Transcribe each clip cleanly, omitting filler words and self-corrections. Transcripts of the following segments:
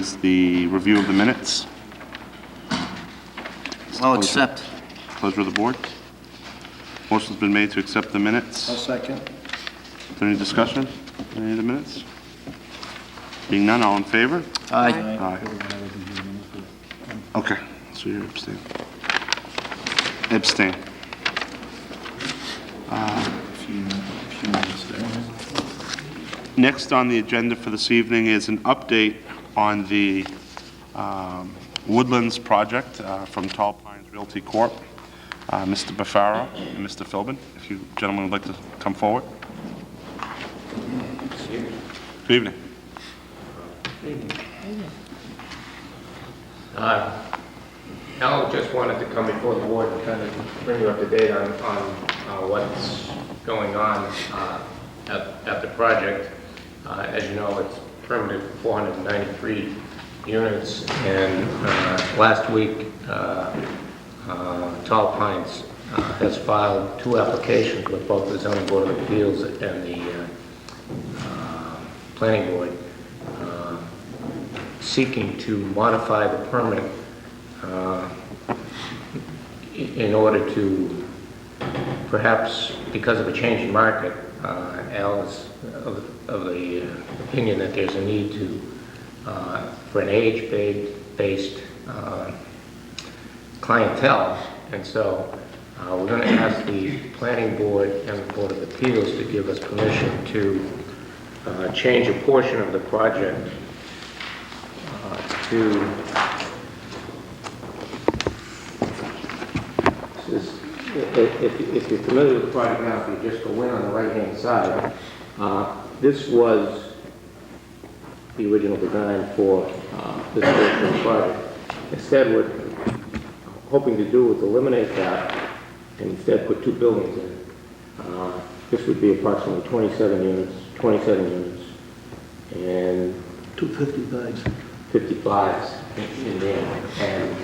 is the review of the minutes. I'll accept. Pleasure of the board. Motion's been made to accept the minutes. I'll second. Is there any discussion on any of the minutes? Being none, all in favor? Aye. Aye. Okay, so you're abstaining. Abstain. Next on the agenda for this evening is an update on the Woodlands project from Tall Pines Realty Corp. Mr. Bafaro and Mr. Philbin, if you gentlemen would like to come forward. Good evening. Al just wanted to come before the board and kind of bring you up to date on what's going on at the project. As you know, it's permitted 493 units, and last week Tall Pines has filed 2 applications with both the Zoning Board of Appeals and the Planning Board seeking to modify the permit in order to, perhaps because of a change in market, Al is of the opinion that there's a need to, for an age-based clientele, and so we're going to ask the Planning Board and the Board of Appeals to give us permission to change a portion of the project to if you're familiar with the project now, if you just go in on the right-hand side, this was the original design for this portion of the project. Instead, what we're hoping to do is eliminate that and instead put 2 buildings in. This would be approximately 27 units, and 255s. 55s in there. And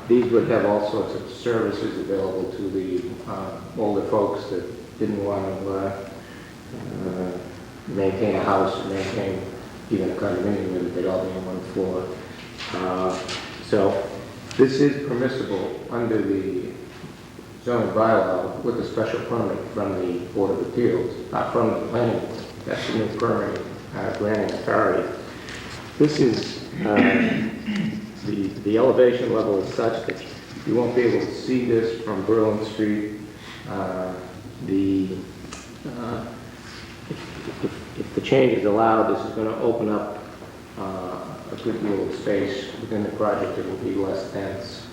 these would have all sorts of services available to the older folks that didn't want to maintain a house or maintain even a condominium unit. They'd all be on one floor. So this is permissible under the zoning bylaw with a special permit from the Board of Appeals, from the Planning Board. That's the new permit granting authority. This is, the elevation level is such that you won't be able to see this from Berlin Street. If the change is allowed, this is going to open up a good deal of space within the project. It will be less dense.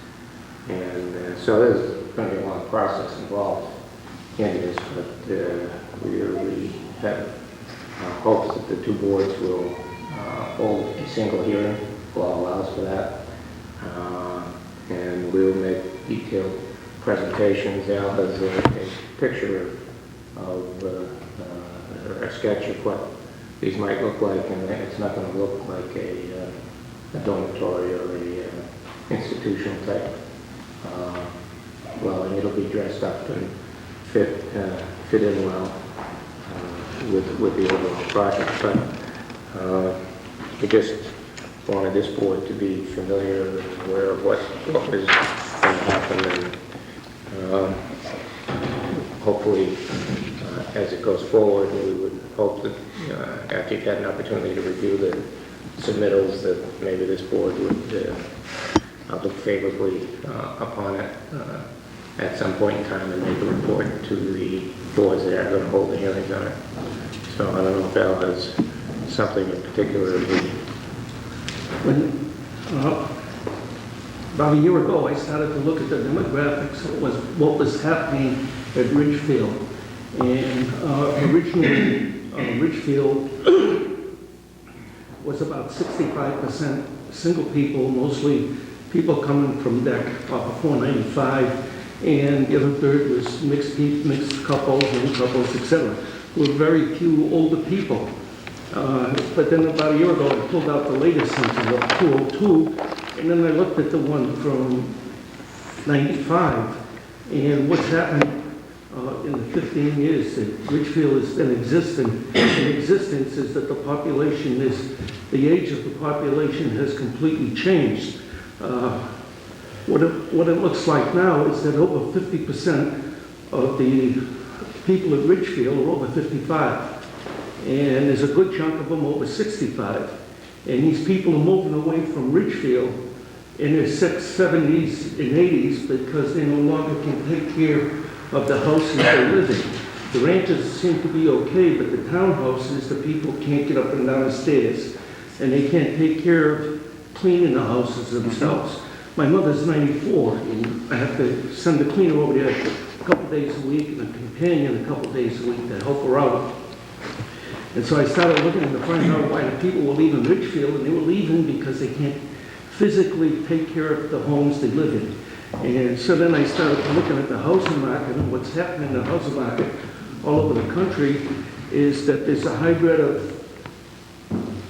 And so there's going to be a long process involved in this, but we really have hopes that the 2 boards will hold a single hearing. Law allows for that. And we'll make detailed presentations. Al has a picture of a sketch of what these might look like, and it's not going to look like a dormitory or a institutional type. Well, and it'll be dressed up and fit in well with the overall project. But we just wanted this board to be familiar and aware of what was going to happen, and hopefully as it goes forward, we would hope that after you've had an opportunity to review the submittals, that maybe this board would look favorably upon it at some point in time and make a report to the boards that are going to hold the hearings on it. So I don't know if Al has something in particular. When, about a year ago, I started to look at the demographics of what was happening at Ridgefield. And originally, Ridgefield was about 65% single people, mostly people coming from deck off of 495, and the other third was mixed couples, young couples, etc. There were very few older people. But then about a year ago, I pulled out the latest census of 202, and then I looked at the one from 95, and what's happened in the 15 years that Ridgefield has been in existence is that the age of the population has completely changed. What it looks like now is that over 50% of the people at Ridgefield are over 55. And there's a good chunk of them over 65. And these people are moving away from Ridgefield in their 60s, 70s, and 80s because they no longer can take care of the houses they live in. The ranches seem to be okay, but the townhouses, the people can't get up and down the stairs, and they can't take care of cleaning the houses themselves. My mother's 94, and I have to send a cleaner over there a couple days a week and a companion a couple days a week to help her out. And so I started looking to find out why the people were leaving Ridgefield, and they were leaving because they can't physically take care of the homes they live in. And so then I started looking at the housing market, and what's happening in the housing market all over the country is that there's a hybrid of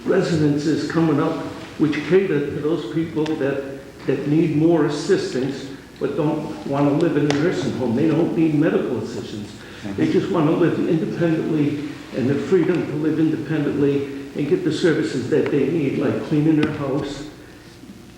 residences coming up which cater to those people that need more assistance but don't want to live in a nursing home. They don't need medical assistance. They just want to live independently and the freedom to live independently and get the services that they need, like cleaning their house,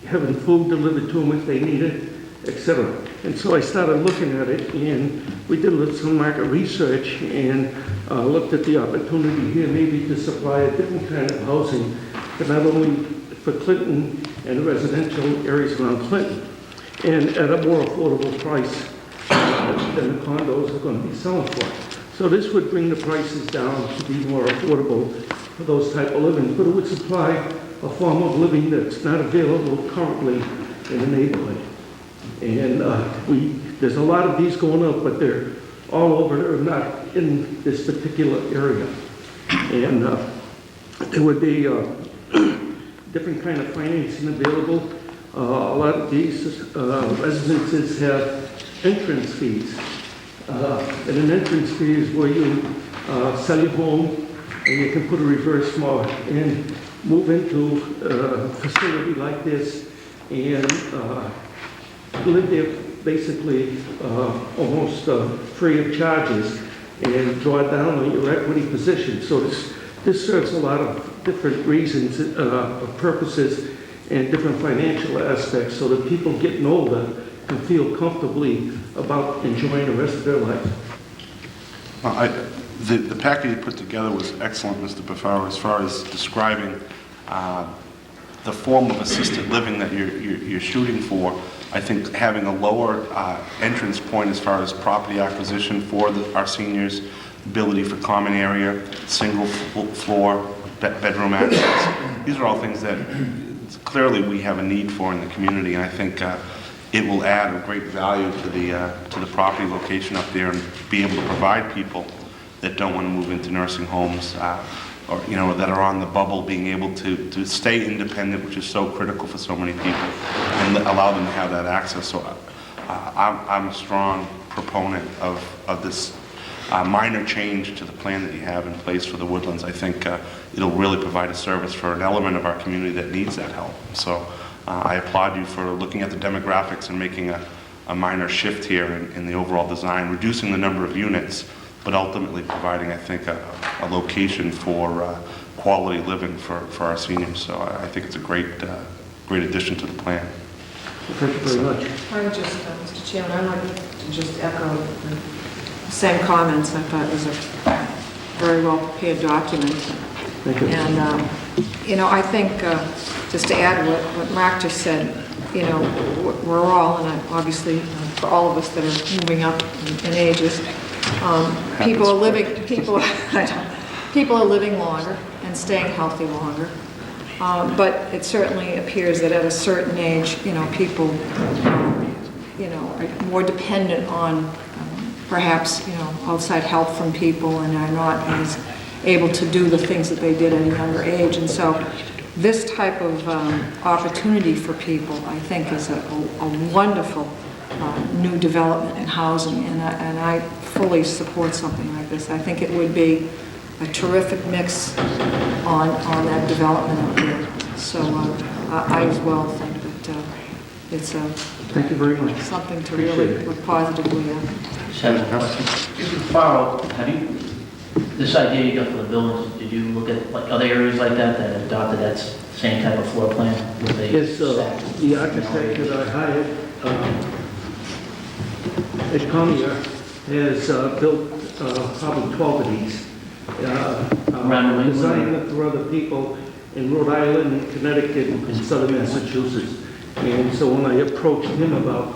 having food delivered to them if they need it, etc. And so I started looking at it, and we did some market research and looked at the opportunity here maybe to supply a different kind of housing, but not only for Clinton and the residential areas around Clinton, and at a more affordable price than the condos are going to be selling for. So this would bring the prices down to be more affordable for those type of living, but it would supply a form of living that's not available currently in the neighborhood. And there's a lot of these going up, but they're all over, they're not in this particular area. And there would be different kind of financing available. A lot of these residences have entrance fees. And an entrance fee is where you sell your home and you can put a reverse mortgage and move into a facility like this and live there basically almost free of charges and draw down on your equity position. So this serves a lot of different reasons, purposes, and different financial aspects so that people getting older can feel comfortably about enjoying the rest of their life. The package you put together was excellent, Mr. Bafaro, as far as describing the form of assisted living that you're shooting for. I think having a lower entrance point as far as property acquisition for our seniors, ability for common area, single floor, bedroom access. These are all things that clearly we have a need for in the community, and I think it will add a great value to the property location up there and be able to provide people that don't want to move into nursing homes or that are on the bubble, being able to stay independent, which is so critical for so many people, and allow them to have that access. So I'm a strong proponent of this minor change to the plan that you have in place for the Woodlands. I think it'll really provide a service for an element of our community that needs that help. So I applaud you for looking at the demographics and making a minor shift here in the overall design, reducing the number of units, but ultimately providing, I think, a location for quality living for our seniors. So I think it's a great addition to the plan. Thank you very much. I would just, Mr. Chairman, I'd like to just echo the same comments. I thought it was a very well-prepared document. Thank you. And, I think, just to add what Mark just said, we're all, and obviously for all of us that are moving up in ages, people are living longer and staying healthy longer. But it certainly appears that at a certain age, people, are more dependent on perhaps, outside help from people and are not as able to do the things that they did at a younger age. And so this type of opportunity for people, I think, is a wonderful new development in housing, and I fully support something like this. I think it would be a terrific mix on that development out there. So I as well think that it's Thank you very much. something to Appreciate really it. look positively at. Just have a question. Just to follow, have you, this idea you got for the buildings, did you look at like other areas like that that adopted that same type of floor plan? Where they Yes, stacked, the architect that I hired, Ed Collier, has built probably 12 of these. Around New England? Designed it for other people in Rhode Island, Connecticut, and southern Massachusetts. And so when I approached him about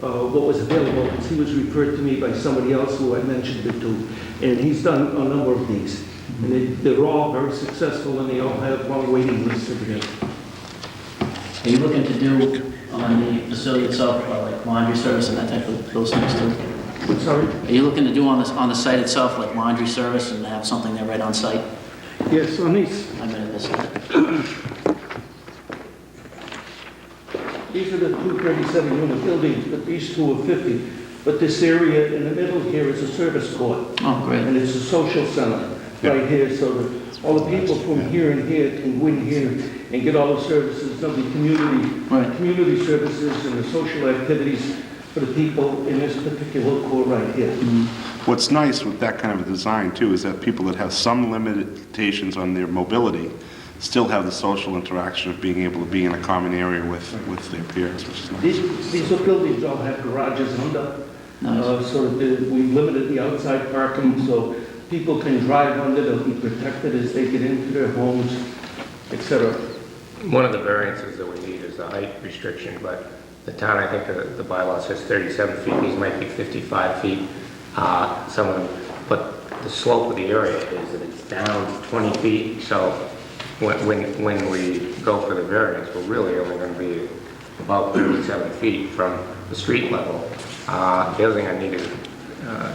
what was available, he was referred to me by somebody else who I mentioned it to. And he's done a number of these. And they're all very successful, and they all have long waiting lists over there. Are you looking to do on the facility itself, like laundry service and that type of, those things too? Sorry? Are you looking to do on the site itself, like laundry service and have something there right on site? Yes, on these. I mean, this is These are the 237 unit buildings, but these two are 50. But this area in the middle here is a service court, Oh, great. and it's a social center right here, so that all the people from here and here can go in here and get all the services, of the Right. community services and the social activities for the people in this particular court right here. What's nice with that kind of a design too is that people that have some limitations on their mobility still have the social interaction of being able to be in a common area with their peers, which is nice. These buildings all have garages under, Nice. so that we limited the outside parking, so people can drive under, they'll be protected as they get into their homes, etc. One of the variances that we need is the height restriction, but the town, I think the bylaw says 37 feet, these might be 55 feet. Some of them, but the slope of the area is that it's down 20 feet, so when we go for the variance, we're really only going to be about 37 feet from the street level. The other thing I need to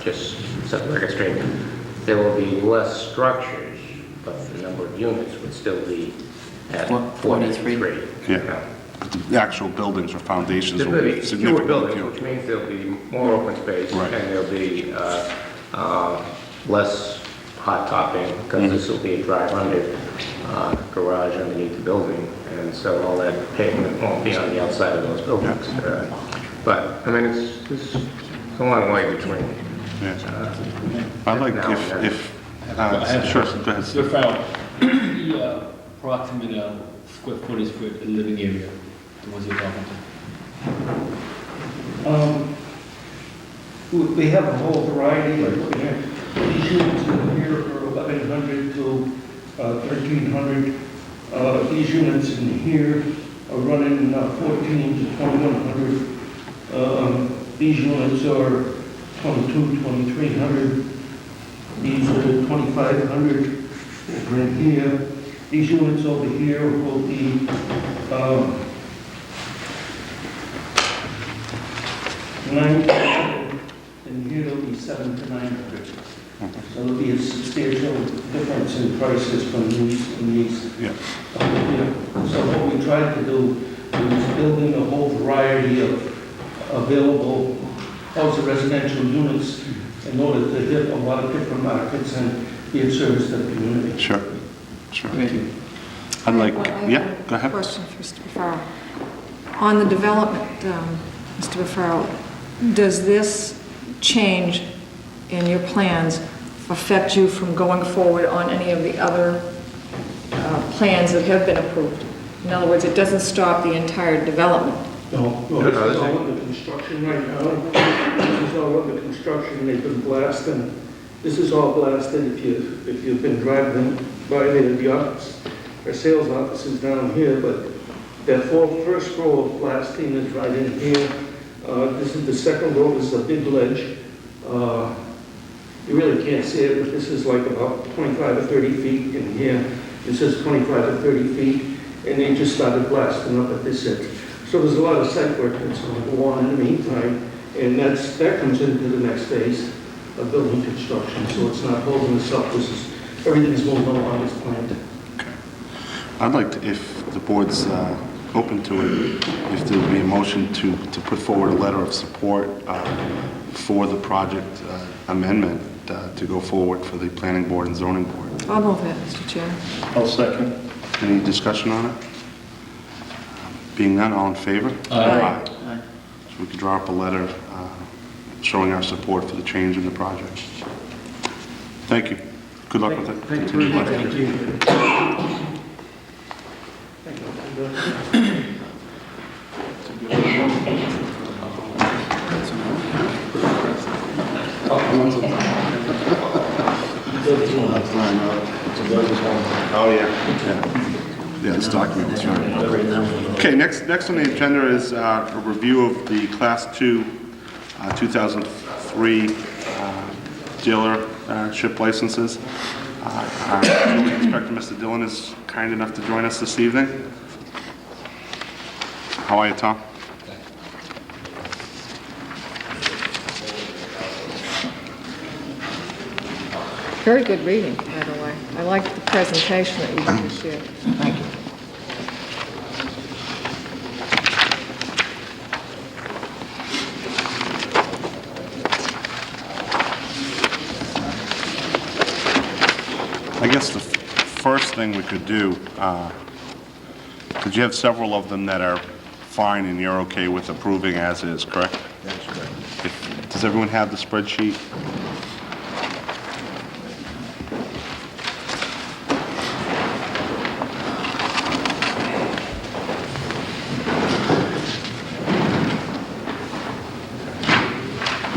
just set the record straight, there will be less structures, but the number of units would still be at 43. 43. Yeah. The actual buildings or foundations There'll will be be fewer significantly buildings, fewer. which means there'll be more open space, Right. and there'll be less hot topping, because this will be a drive-under garage underneath the building, and so all that pavement won't be on the outside of those buildings. But, I mean, it's a long way between. Yeah. I'd like Now and then. if, I have a sure, question. go ahead. So Farrell, the approximate square footage for a living area, the ones you're talking to? We have a whole variety, like looking at these units in here are 1,100 to 1,300. These units in here are running 14 to 2,100. These units are 22, 2,300. These are 2,500 over in here. These units over here will be $900, and here it'll be $700 to $900. So there'll be a substantial difference in prices from these and these. Yeah. So what we tried to do is build in a whole variety of available housing residential units in order to hit a lot of different markets and be of service to the community. Sure, sure. Great. I'd like, Well, I yeah, have go a ahead. question for Mr. Farrell. On the development, Mr. Farrell, does this change in your plans affect you from going forward on any of the other plans that have been approved? In other words, it doesn't stop the entire development. No, this is all under construction right now. This is all under construction, they've been blasting. This is all blasted if you've been driving by there, the office, our sales office is down here, but that first row of blasting is right in here. This is the second row, this is a big ledge. You really can't see it, but this is like about 25 or 30 feet in here. This is 25 or 30 feet, and they just started blasting up at this edge. So there's a lot of site work that's going to go on in the meantime, and that comes into the next phase of building construction, so it's not holding us up. Everything is moving along as planned. I'd like to, if the board's open to it, if there would be a motion to put forward a letter of support for the project amendment to go forward for the planning board and zoning board. I'll move that, Mr. Chair. I'll second. Any discussion on it? Being none, all in favor? Aye. Aye. So we could draw up a letter showing our support for the change in the project. Thank you. Good luck with it. Thank you very much. Thank you. Oh, yeah. Yeah, this document was right. Okay, next on the agenda is a review of the Class 2 2003 dealership licenses. Our building inspector, Mr. Dillon, is kind enough to join us this evening. How are you, Tom? Very good reading, by the way. I like the presentation that you did this year. Thank you. I guess the first thing we could do, because you have several of them that are fine and you're okay with approving as is, correct? That's correct. Does everyone have the spreadsheet?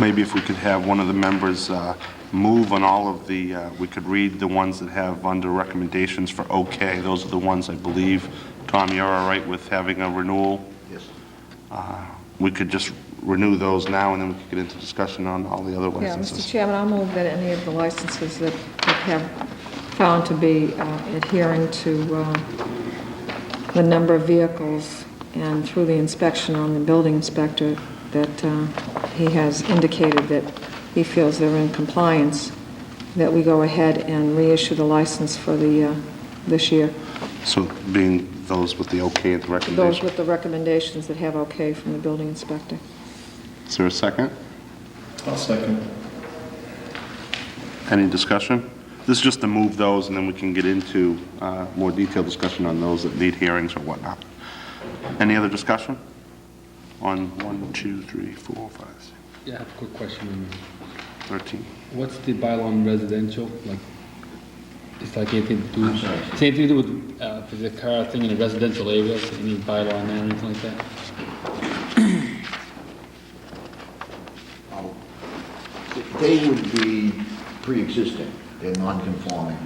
Maybe if we could have one of the members move on all of the, we could read the ones that have under recommendations for okay. Those are the ones I believe. Tom, you're all right with having a renewal? Yes. We could just renew those now, and then we could get into discussion on all the other Yeah, licenses. Mr. Chairman, I'll move that any of the licenses that have found to be adhering to the number of vehicles and through the inspection on the building inspector, that he has indicated that he feels they're in compliance, that we go ahead and reissue the license for the, this year. So being those with the okay and the Those recommendation. with the recommendations that have okay from the building inspector. Is there a second? I'll second. Any discussion? This is just to move those, and then we can get into more detailed discussion on those that need hearings or whatnot. Any other discussion on 1, 2, 3, 4, 5, 6, Yeah, I have a quick question. 13? What's the bylaw on residential? Like, it's like anything to do, I'm sorry. same thing to do with, if there's a car thing in a residential area, so any bylaw on there or anything like that? They would be pre-existing, they're non-conforming.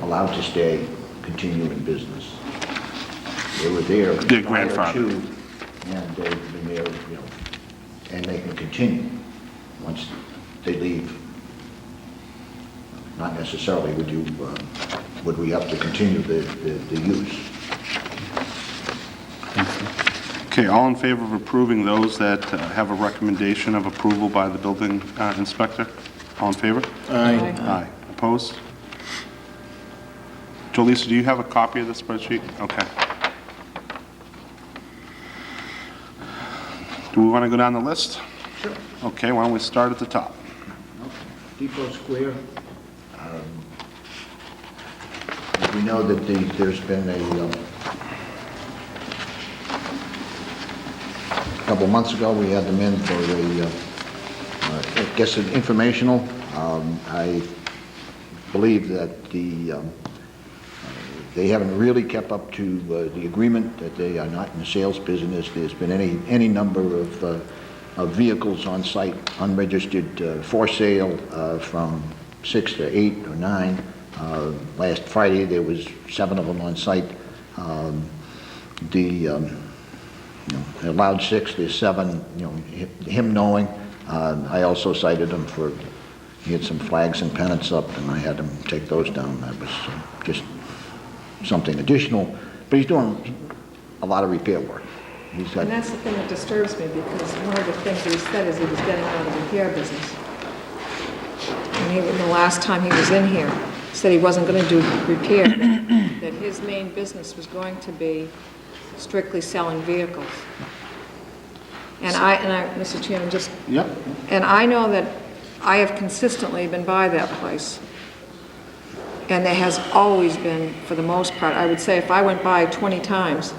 Allowed to stay, continue in business. They were there They're prior grandfathered. to, and they've been there, you know, and they can continue once they leave. Not necessarily would we have to continue the use. Okay, all in favor of approving those that have a recommendation of approval by the building inspector? All in favor? Aye. Aye. Opposed? Jolisa, do you have a copy of the spreadsheet? Okay. Do we want to go down the list? Sure. Okay, why don't we start at the top? Depot Square, we know that there's been a couple of months ago, we had them in for I guess, an informational. I believe that they haven't really kept up to the agreement, that they are not in the sales business. There's been any number of vehicles on site, unregistered, for sale, from 6 to 8 or 9. Last Friday, there was 7 of them on site. They allowed 6, there's 7, him knowing. I also cited him for, he had some flags and pennants up, and I had him take those down. That was just something additional, but he's doing a lot of repair work. He's got, And that's the thing that disturbs me, because one of the things that he said is he was getting out of the repair business. And the last time he was in here, he said he wasn't going to do repair, that his main business was going to be strictly selling vehicles. And I, Mr. Chairman, just, Yep. and I know that I have consistently been by that place. And there has always been, for the most part, I would say if I went by 20 times,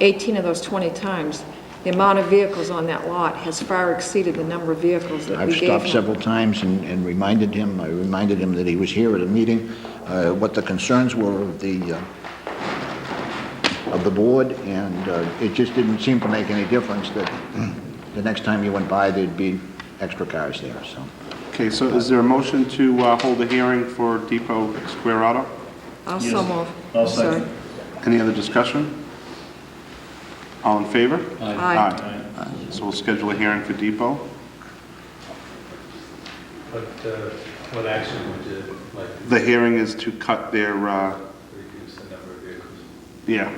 18 of those 20 times, the amount of vehicles on that lot has far exceeded the number of vehicles that I've we gave stopped him. several times and reminded him, I reminded him that he was here at a meeting, what the concerns were of the board, and it just didn't seem to make any difference that the next time you went by, there'd be extra cars there, so. Okay, so is there a motion to hold a hearing for Depot Square Auto? Also move. I'll Sorry. second. Any other discussion? All in favor? Aye. So we'll schedule a hearing for Depot. What action would you like The hearing is to cut their, to reduce the number of vehicles? yeah,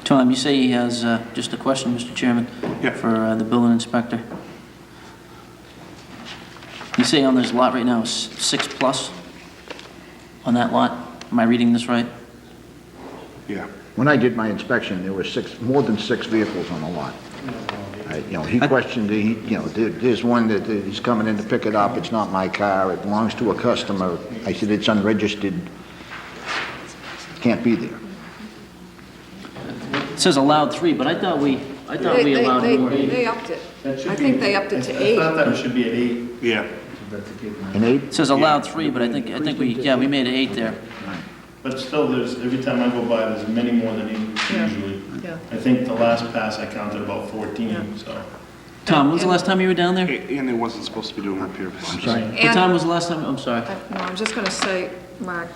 Tom, you say he has, just a question, Mr. Chairman, Yeah. for the building inspector. You say on this lot right now is 6+ on that lot? Am I reading this right? yeah. When I did my inspection, there were more than 6 vehicles on the lot. He questioned, there's one that he's coming in to pick it up, it's not my car, it belongs to a customer. I said, it's unregistered, can't be there. It says allowed 3, but I thought we allowed more. They upped it. That should I think be- they upped it to I 8. thought that it should be at 8. Yeah. An 8? It says allowed 3, but I think we made it 8 there. But still, every time I go by, there's many more than 8 Yeah. usually. Yeah. I think the last pass I counted about 14, so. Tom, when's the last time you were down there? And it wasn't supposed to be doing repair business. I'm sorry? What time was the last time? I'm sorry. No, I'm just going to say, Mark,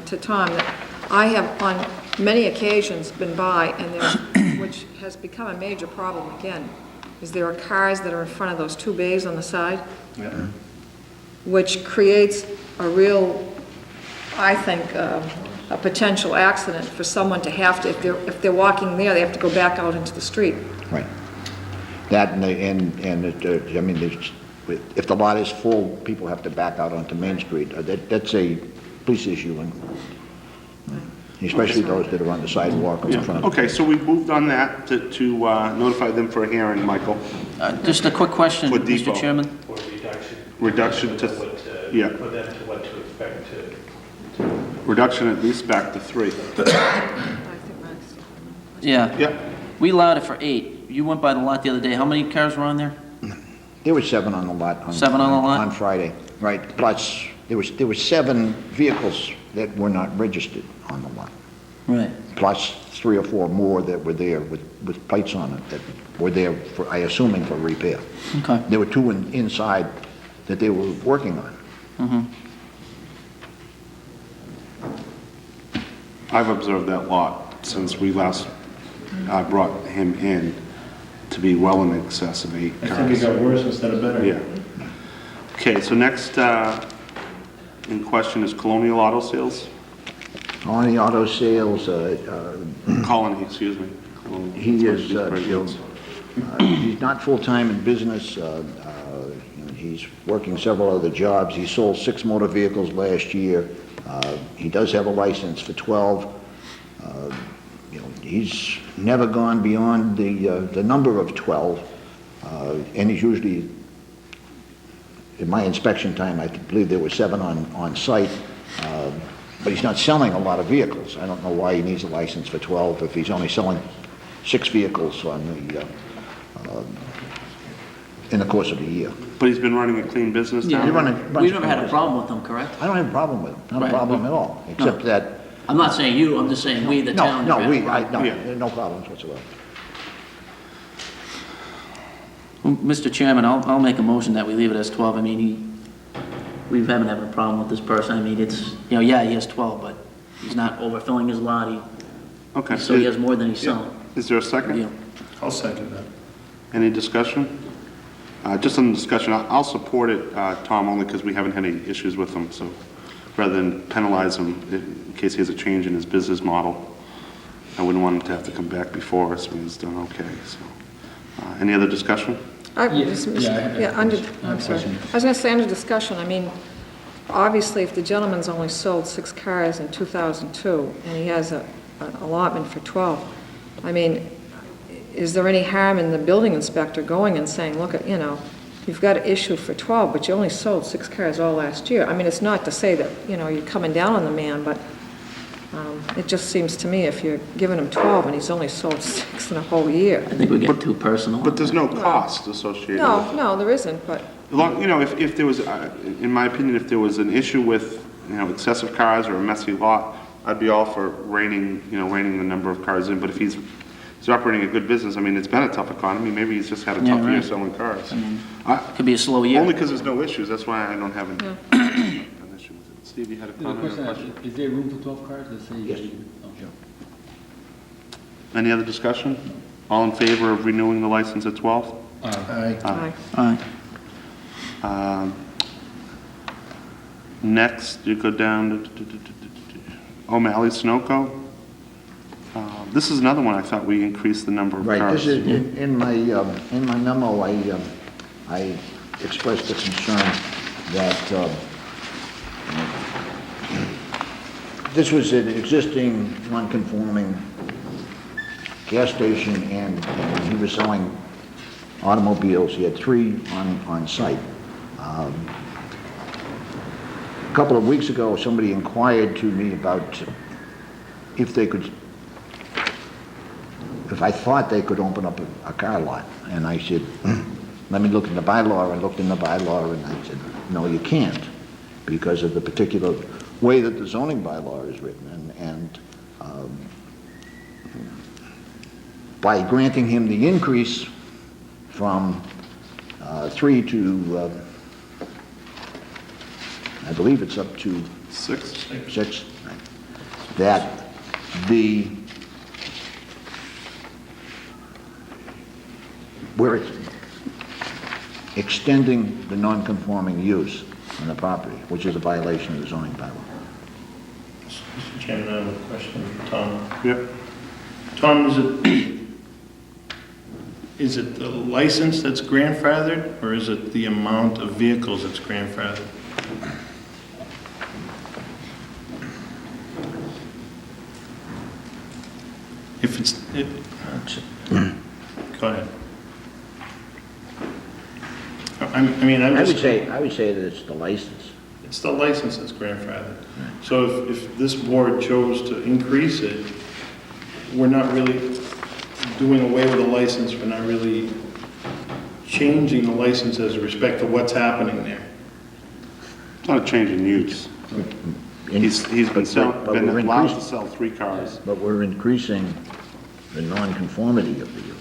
to Tom, that I have on many occasions been by, and there's, which has become a major problem again, is there are cars that are in front of those 2 bays on the side, Yeah. which creates a real, I think, a potential accident for someone to have to, if they're walking there, they have to go back out into the street. Right. That if the lot is full, people have to back out onto Main Street. That's a police issue, and especially those that are on the sidewalk in front. Okay, so we moved on that to notify them for a hearing, Michael. Just a quick question, For Mr. Depot. Chairman. Or reduction? Reduction to, yeah, For them to what to expect to reduction at least back to 3. I think that's- Yeah. Yeah, We allowed it for 8. You went by the lot the other day. How many cars were on there? There were 7 on the lot. 7 on the lot? On Friday, right. Plus, there were 7 vehicles that were not registered on the lot. Right. Plus 3 or 4 more that were there with plates on it that were there for, I assuming for repair. Okay. There were 2 inside that they were working on. Mm-hmm. I've observed that lot since we last brought him in to be well in excess of 8 I cars. think it got worse instead of better. Yeah. Okay, so next in question is Colonial Auto Sales. On the auto sales, Colony, excuse me. Colony. he is, It's he's not full-time in business. He's working several other jobs. He sold 6 motor vehicles last year. He does have a license for 12. He's never gone beyond the number of 12, and he's usually, in my inspection time, I believe there were 7 on site, but he's not selling a lot of vehicles. I don't know why he needs a license for 12 if he's only selling 6 vehicles in the course of a year. But he's been running a clean business Yeah. now? We never had a problem with them, correct? I don't have a problem with him, not a Right. problem at all, except that, I'm not saying you, I'm just saying we, the town. no, never had a problem. Yeah. no problems whatsoever. Well, Mr. Chairman, I'll make a motion that we leave it as 12. I mean, we haven't had a problem with this person. I mean, it's, yeah, he has 12, but he's not overfilling his lot. Okay. So he has more than he's Yeah. selling. Is there a second? Yeah. I'll second that. Any discussion? Just on the discussion, I'll support it, Tom, only because we haven't had any issues with him, so rather than penalize him in case he has a change in his business model, I wouldn't want him to have to come back before us when he's done okay, so. Any other discussion? Yeah, I have under, I have I'm a sorry. question. I was going to say, under discussion, I mean, obviously, if the gentleman's only sold 6 cars in 2002, and he has an allotment for 12, I mean, is there any harm in the building inspector going and saying, look, you've got an issue for 12, but you only sold 6 cars all last year. I mean, it's not to say that, you're coming down on the man, but it just seems to me if you're giving him 12 and he's only sold 6 in a whole year. I think we get too personal. But there's no cost associated with it. No, there isn't, but, If there was, in my opinion, if there was an issue with, excessive cars or a messy lot, I'd be all for reining the number of cars in, but if he's operating a good business, I mean, it's been a tough economy, maybe he's just had a Yeah, tough year right. selling cars. Could be a slow year. Only because there's no issues, that's why I don't have an issue with it. Steve, you had a The comment or a question, question? is there room for 12 cars? Let's say. Yes. Okay. Any other discussion? All in favor of renewing the license at 12? aye. Aye. Next, you go down to O'Malley Sunoco. This is another one I thought we increased the number of Right, cars. this is, in my memo, I expressed the concern that this was an existing non-conforming gas station, and he was selling automobiles. He had 3 on site. A couple of weeks ago, somebody inquired to me about if I thought they could open up a car lot. And I said, let me look in the bylaw. I looked in the bylaw and I said, no, you can't, because of the particular way that the zoning bylaw is written. And by granting him the increase from 3 to, I believe it's up to 6? 6, that we're extending the non-conforming use on the property, which is a violation of the zoning bylaw. Mr. Chairman, I have a question for Tom. Yep. Tom, is it the license that's grandfathered, or is it the amount of vehicles that's grandfathered? If it's, go ahead. I mean, I'm I just... would say that it's the license. It's the license that's grandfathered. So if this board chose to increase it, we're not really doing away with the license, we're not really changing the license as respect to what's happening there. It's not a change in use. He's been But been we're allowed to increasing- sell 3 cars. But we're increasing the non-conformity of the use.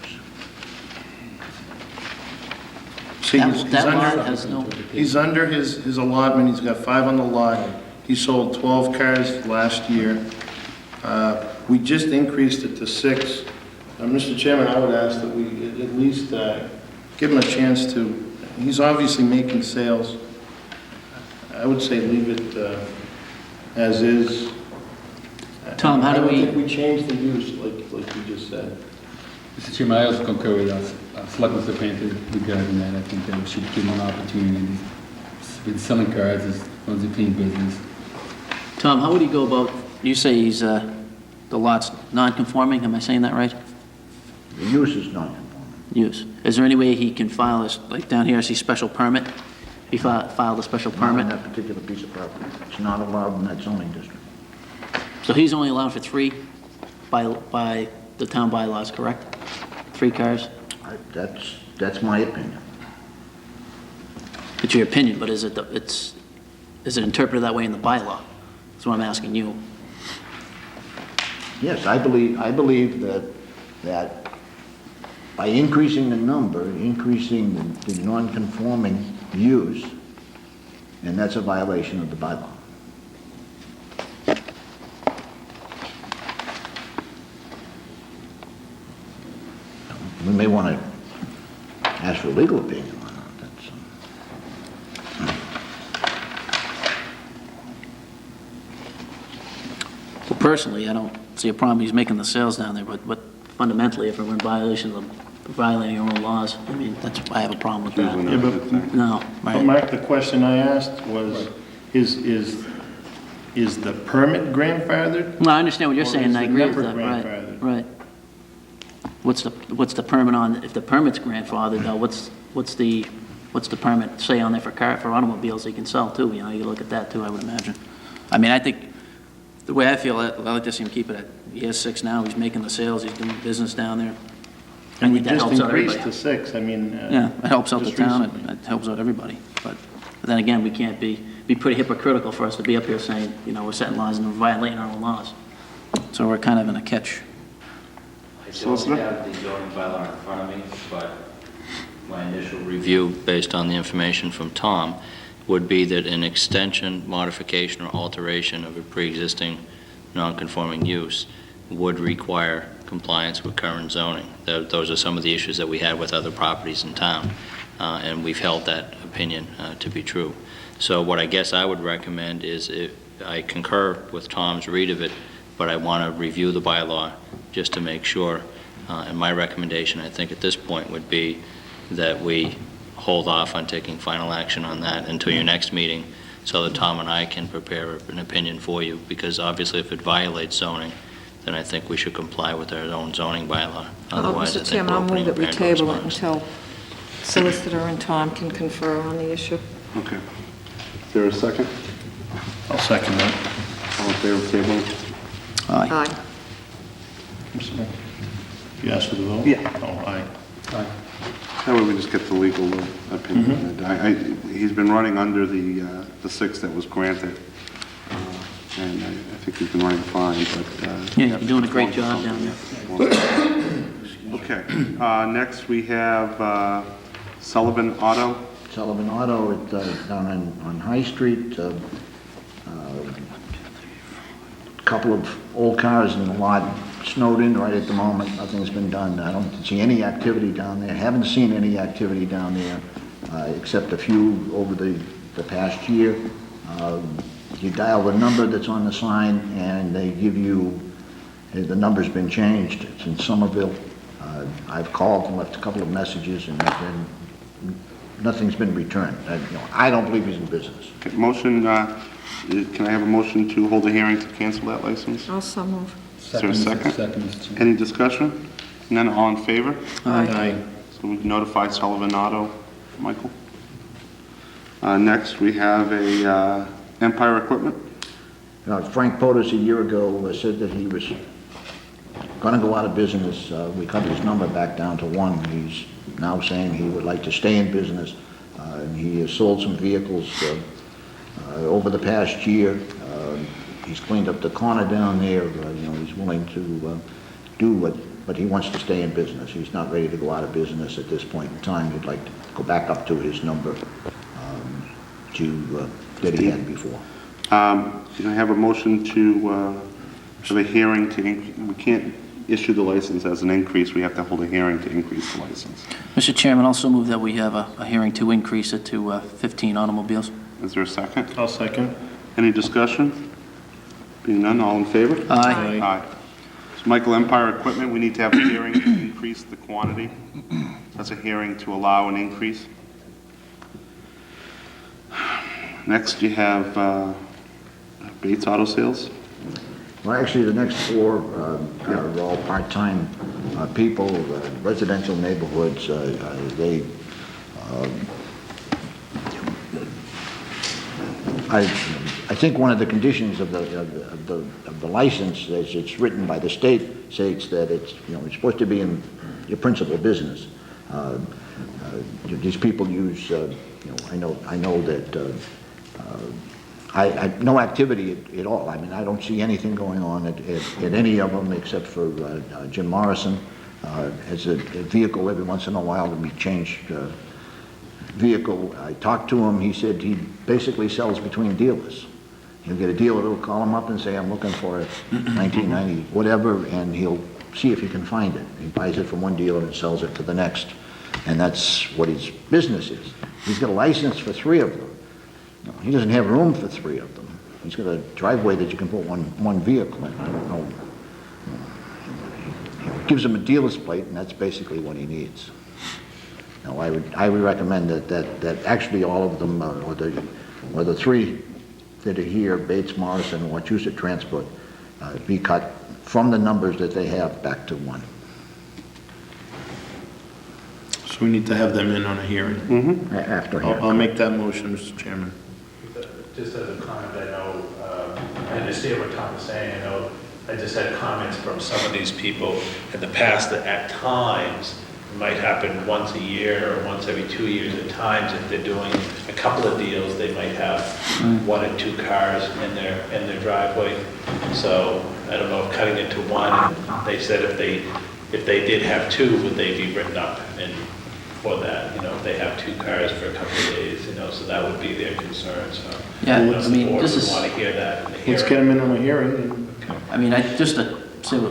See, That lot has no, he's under his allotment, he's got 5 on the lot, he sold 12 cars last year. We just increased it to 6. Mr. Chairman, I would ask that we at least give him a chance to, he's obviously making sales. I would say leave it as is. Tom, how do I don't we- think we changed the use, like you just said. Mr. Chairman, I also concur with us. Selectman Painter regarding that. I think that we should give him an opportunity. With selling cars, as long as it's a clean business. Tom, how would he go about, you say he's, the lot's non-conforming, am I saying that right? The use is non-conforming. Use. Is there any way he can file this, like down here I see special permit? He filed a special Not on permit? that particular piece of property. It's not allowed in that zoning district. So he's only allowed for 3 by the town bylaws, correct? 3 cars? That's my opinion. It's your opinion, but is it interpreted that way in the bylaw? That's what I'm asking you. Yes, I believe that by increasing the number, increasing the non-conforming use, and that's a violation of the bylaw. We may want to ask for a legal opinion on that. Well, personally, I don't see a problem, he's making the sales down there, but fundamentally, if we're in violation of, violating our own laws, I mean, I have a problem with Usually that. not a good thing. No, But right. Mark, the question I asked was, is the permit grandfathered? No, I understand what you're Or saying, is I the agree with number that, right, grandfathered? right. What's the permit on, if the permit's grandfathered, though, what's the what's the permit say on there for automobiles he can sell too, you know, you look at that too, I would imagine. I mean, I think, the way I feel, I like to see him keep it at, he has 6 now, he's making the sales, he's doing business down there. I And we think that just helps out increased everybody. to 6, I mean. Yeah, it helps out the just town, recently. it helps out everybody. But then again, we can't be pretty hypocritical for us to be up here saying, you know, we're setting laws and we're violating our own laws. So we're kind of in a catch. I don't have the zoning bylaw in front of me, but my initial review, based on the information from Tom, would be that an extension, modification, or alteration of a pre-existing non-conforming use would require compliance with current zoning. Those are some of the issues that we had with other properties in town, and we've held that opinion to be true. So what I guess I would recommend is, I concur with Tom's read of it, but I want to review the bylaw just to make sure, and my recommendation, I think, at this point would be that we hold off on taking final action on that until your next meeting, so that Tom and I can prepare an opinion for you, because obviously if it violates zoning, then I think we should comply with our own zoning bylaw. Otherwise, I Mr. think Chairman, we're I'll opening move that we Pandora's table it box. until solicitor and Tom can confer on the issue. Okay. Is there a second? I'll second that. All in favor of tabling? Aye. Aye. I'm sorry. You asked for the vote? Yeah. Oh, aye. That way we just get the legal opinion. He's been running under the 6 that was granted, and I think he's been running fine, but... Yeah, you're doing a great job down there. Okay, next we have Sullivan Auto. Sullivan Auto down on High Street. Couple of old cars in the lot, snowed in right at the moment, nothing's been done. I don't see any activity down there, haven't seen any activity down there, except a few over the past year. You dial the number that's on the sign, and they give you, the number's been changed, it's in Somerville. I've called and left a couple of messages, and nothing's been returned. I don't believe he's in business. Okay, motion, can I have a motion to hold a hearing to cancel that license? Also move. Is there a second? Second, Mr. Chairman. Any discussion? None, all in favor? Aye. So we notify Sullivan Auto, Michael. Next, we have a Empire Equipment. Frank Potus a year ago said that he was going to go out of business. We cut his number back down to 1. He's now saying he would like to stay in business. He has sold some vehicles over the past year. He's cleaned up the corner down there. He's willing to do what, but he wants to stay in business. He's not ready to go out of business at this point in time. He'd like to go back up to his number that he had before. Can I have a motion to have a hearing to, we can't issue the license as an increase, we have to hold a hearing to increase the license. Mr. Chairman, also move that we have a hearing to increase it to 15 automobiles. Is there a second? I'll second. Any discussion? Being none, all in favor? Aye. Aye. So Michael, Empire Equipment, we need to have a hearing to increase the quantity. That's a hearing to allow an increase. Next, you have Bates Auto Sales. Well, actually, the next 4 are all part-time people, residential neighborhoods. I think one of the conditions of the license, as it's written by the state, states that it's supposed to be in your principal business. These people use, I know that no activity at all. I mean, I don't see anything going on at any of them except for Jim Morrison has a vehicle every once in a while to be changed. Vehicle. I talked to him. He said he basically sells between dealers. He'll get a dealer who'll call him up and say, I'm looking for a 1990 whatever, and he'll see if he can find it. He buys it from one dealer and sells it to the next, and that's what his business is. He's got a license for 3 of them. He doesn't have room for 3 of them. He's got a driveway that you can put one vehicle in. I don't know. He gives him a dealer's plate, and that's basically what he needs. Now, I would recommend that actually all of them, or the 3 that are here, Bates, Morrison, and Wachusett Transport, be cut from the numbers that they have back to 1. So we need to have them in on a hearing. After I'll hearing. make that motion, Mr. Chairman. Just as a comment, I know, I understand what Tom is saying, I know, I just had comments from some of these people in the past that at times, it might happen once a year or once every 2 years. At times, if they're doing a couple of deals, they might have 1 or 2 cars in their driveway. So I don't know if cutting it to 1, they said if they did have 2, would they be written up and for that, you know, if they have 2 cars for a couple of days, you know, so that would be their concern, so. Yeah, don't know if I mean, the board this would is- want to hear that in the Let's hearing. get them in on a hearing. And I mean, just to say to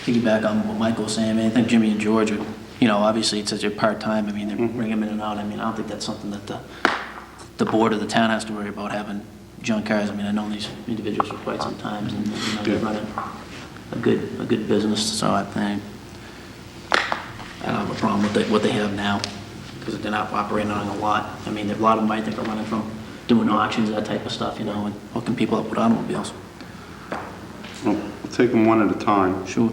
piggyback on what Michael was saying, I mean, I think Jimmy and George are, you know, obviously it's such a part-time, I mean, they bring them in and out, I mean, I don't think that's something that the board or the town has to worry about having junk cars. I mean, I know these individuals for quite some time, and, you know, they're running a good business, so I think, I don't have a problem with what they have now, because they're not operating on a lot. I mean, a lot of them, I think, are running from doing auctions, that type of stuff, you know, and hooking people up with automobiles. Well, we'll take them one at a time. Sure.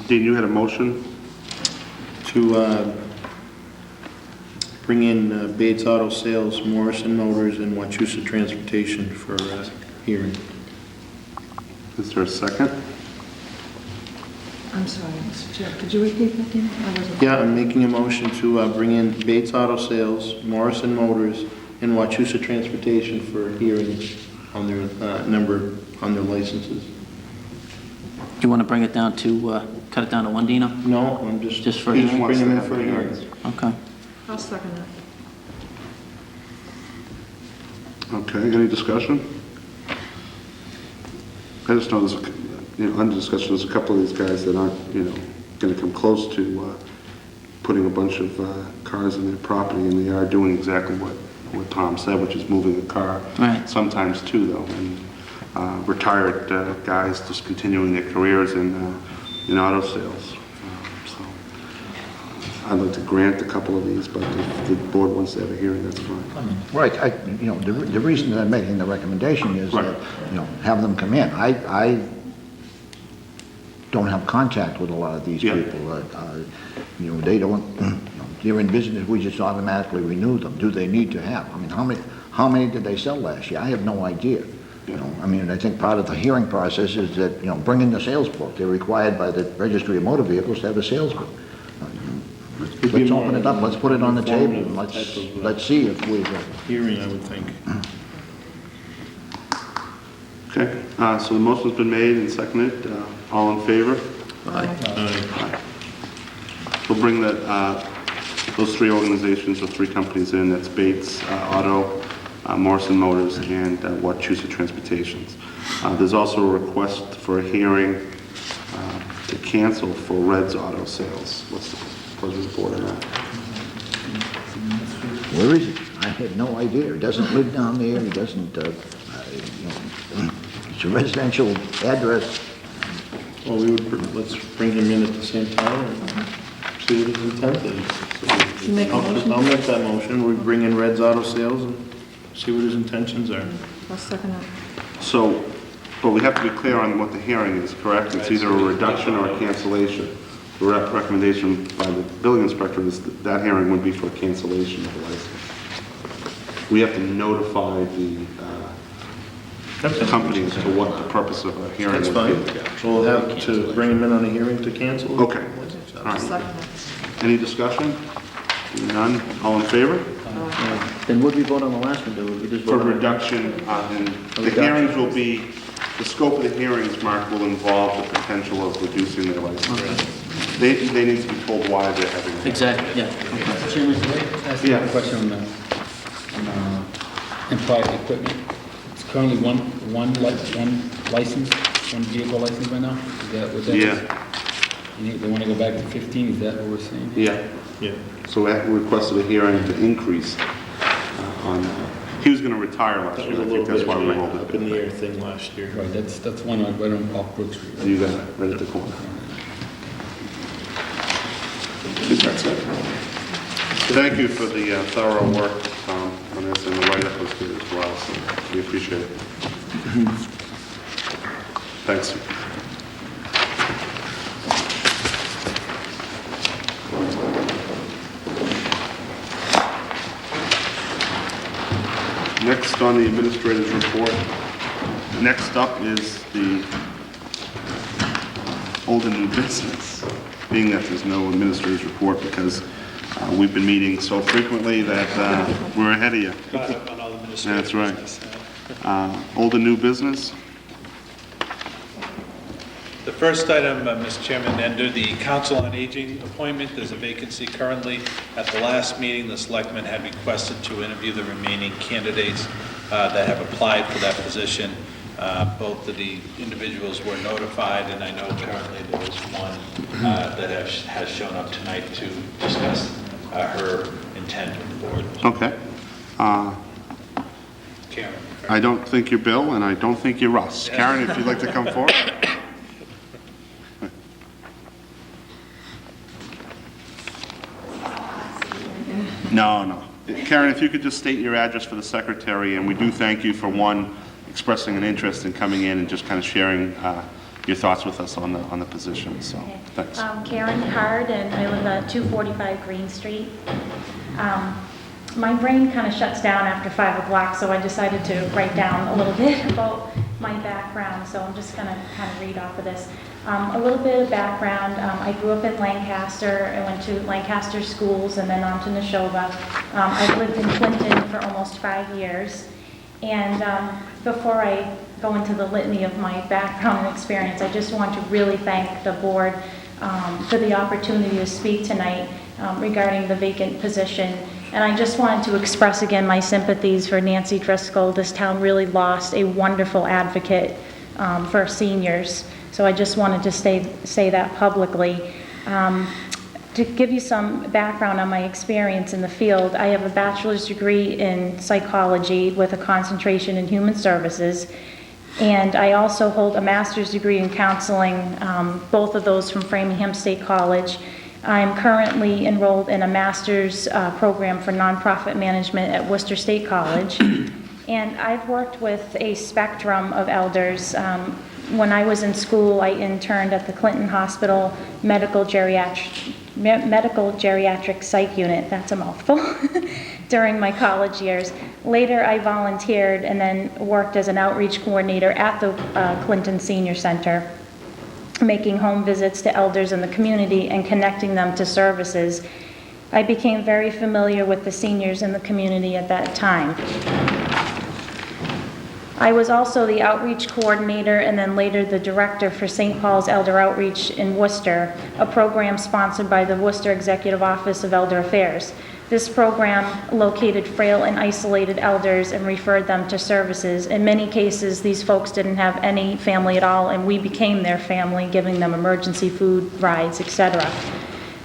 Dean, you had a motion? to bring in Bates Auto Sales, Morrison Motors, and Wachusett Transportation for hearing. Is there a second? I'm sorry, Mr. Chair, could you repeat that again? I wasn't- Yeah, I'm making a motion to bring in Bates Auto Sales, Morrison Motors, and Wachusett Transportation for hearing on their on their licenses. Do you want to bring it down to, cut it down to 1, Dino? No, I'm just Just for bring hearing? them in Wants to for have hearings. Okay. I'll second that. Okay, any discussion? I just know there's, under discussion, there's a couple of these guys that aren't, going to come close to putting a bunch of cars in their property, and they are doing exactly what Tom said, which is moving a car. Right. Sometimes two, though, and retired guys just continuing their careers in auto sales. So I'd like to grant a couple of these, but if the board wants to have a hearing, that's fine. Right, the reason that I'm making the recommendation is that, Right. have them come in. I don't have contact with a lot of these Yeah. people. They don't, they're in business, we just automatically renew them. Do they need to have? I mean, how many did they sell last year? I have no idea. I mean, I think part of the hearing process is that, bring in the sales book. They're required by the Registry of Motor Vehicles to have a sales book. Let's open it up, let's put it on the table, and let's see if we, Hearing, I would think. Okay, so the motion's been made and seconded. All in favor? Aye. We'll bring those 3 organizations or 3 companies in. That's Bates Auto, Morrison Motors, and Wachusett Transportations. There's also a request for a hearing to cancel for Red's Auto Sales. What's the pleasure of the board on that? where is it? I have no idea. He doesn't live down there, he doesn't, it's a residential address. Well, let's bring him in at the same time and see what his intent is. You make a motion? I'll make that motion. We bring in Red's Auto Sales and see what his intentions are. I'll second that. So, but we have to be clear on what the hearing is, correct? It's either a reduction or a cancellation. The recommendation by the building inspector is that hearing would be for cancellation of the license. We have to notify the company as to what the purpose of a hearing That's would fine. be. So we'll have to bring him in on a hearing to cancel? Okay. All I'll right. second that. Any discussion? None? All in favor? Then what did we vote on the last one, do we just For vote on? reduction, and the hearings will be, the scope of the hearings, Mark, will involve the potential of reducing their license. They need to be told why they're having it. Exactly, yeah. Mr. Chairman, can I ask you Yeah. a question on implied equipment? It's currently one license, one vehicle license right now? Is that what that is? Yeah, They want to go back to 15, is that what we're saying? yeah. Yeah. So we requested a hearing to increase on that. He was going to retire last That year. was a I little think that's bit why we rolled up it. in the air thing last year. Right, that's one right on off Brook Street. You got it, right at the corner. I think that's it. Thank you for the thorough work, Tom, on this, and the write-up was good as well, so we appreciate it. Thanks. Next on the administrator's report, next up is the old and new business, being that there's no administrator's report because we've been meeting so frequently that we're ahead of you. Caught up on all the administrative That's right. business. Old and new business? The first item, Mr. Chairman, under the Council on Aging appointment, there's a vacancy currently. At the last meeting, the selectmen had requested to interview the remaining candidates that have applied for that position. Both of the individuals were notified, and I know currently there is one that has shown up tonight to discuss her intent with the board. Okay. Karen. I don't think you're Bill, and I don't think you're Russ. Karen, if you'd like to come forward. No. Karen, if you could just state your address for the secretary, and we do thank you for, one, expressing an interest in coming in and just kind of sharing your thoughts with us on the position, so, thanks. Karen Card, and I live at 245 Green Street. My brain kind of shuts down after 5 o'clock, so I decided to write down a little bit about my background, so I'm just going to kind of read off of this. A little bit of background. I grew up in Lancaster. I went to Lancaster schools and then on to Neshoba. I've lived in Clinton for almost 5 years. And before I go into the litany of my background and experience, I just want to really thank the board for the opportunity to speak tonight regarding the vacant position. And I just wanted to express again my sympathies for Nancy Driscoll. This town really lost a wonderful advocate for seniors. So I just wanted to say that publicly. To give you some background on my experience in the field, I have a bachelor's degree in psychology with a concentration in human services. And I also hold a master's degree in counseling, both of those from Framingham State College. I'm currently enrolled in a master's program for nonprofit management at Worcester State College. And I've worked with a spectrum of elders. When I was in school, I interned at the Clinton Hospital Medical Geriatric Psych Unit, that's a mouthful, during my college years. Later, I volunteered and then worked as an outreach coordinator at the Clinton Senior Center, making home visits to elders in the community and connecting them to services. I became very familiar with the seniors in the community at that time. I was also the outreach coordinator and then later the director for St. Paul's Elder Outreach in Worcester, a program sponsored by the Worcester Executive Office of Elder Affairs. This program located frail and isolated elders and referred them to services. In many cases, these folks didn't have any family at all, and we became their family, giving them emergency food, rides, etc.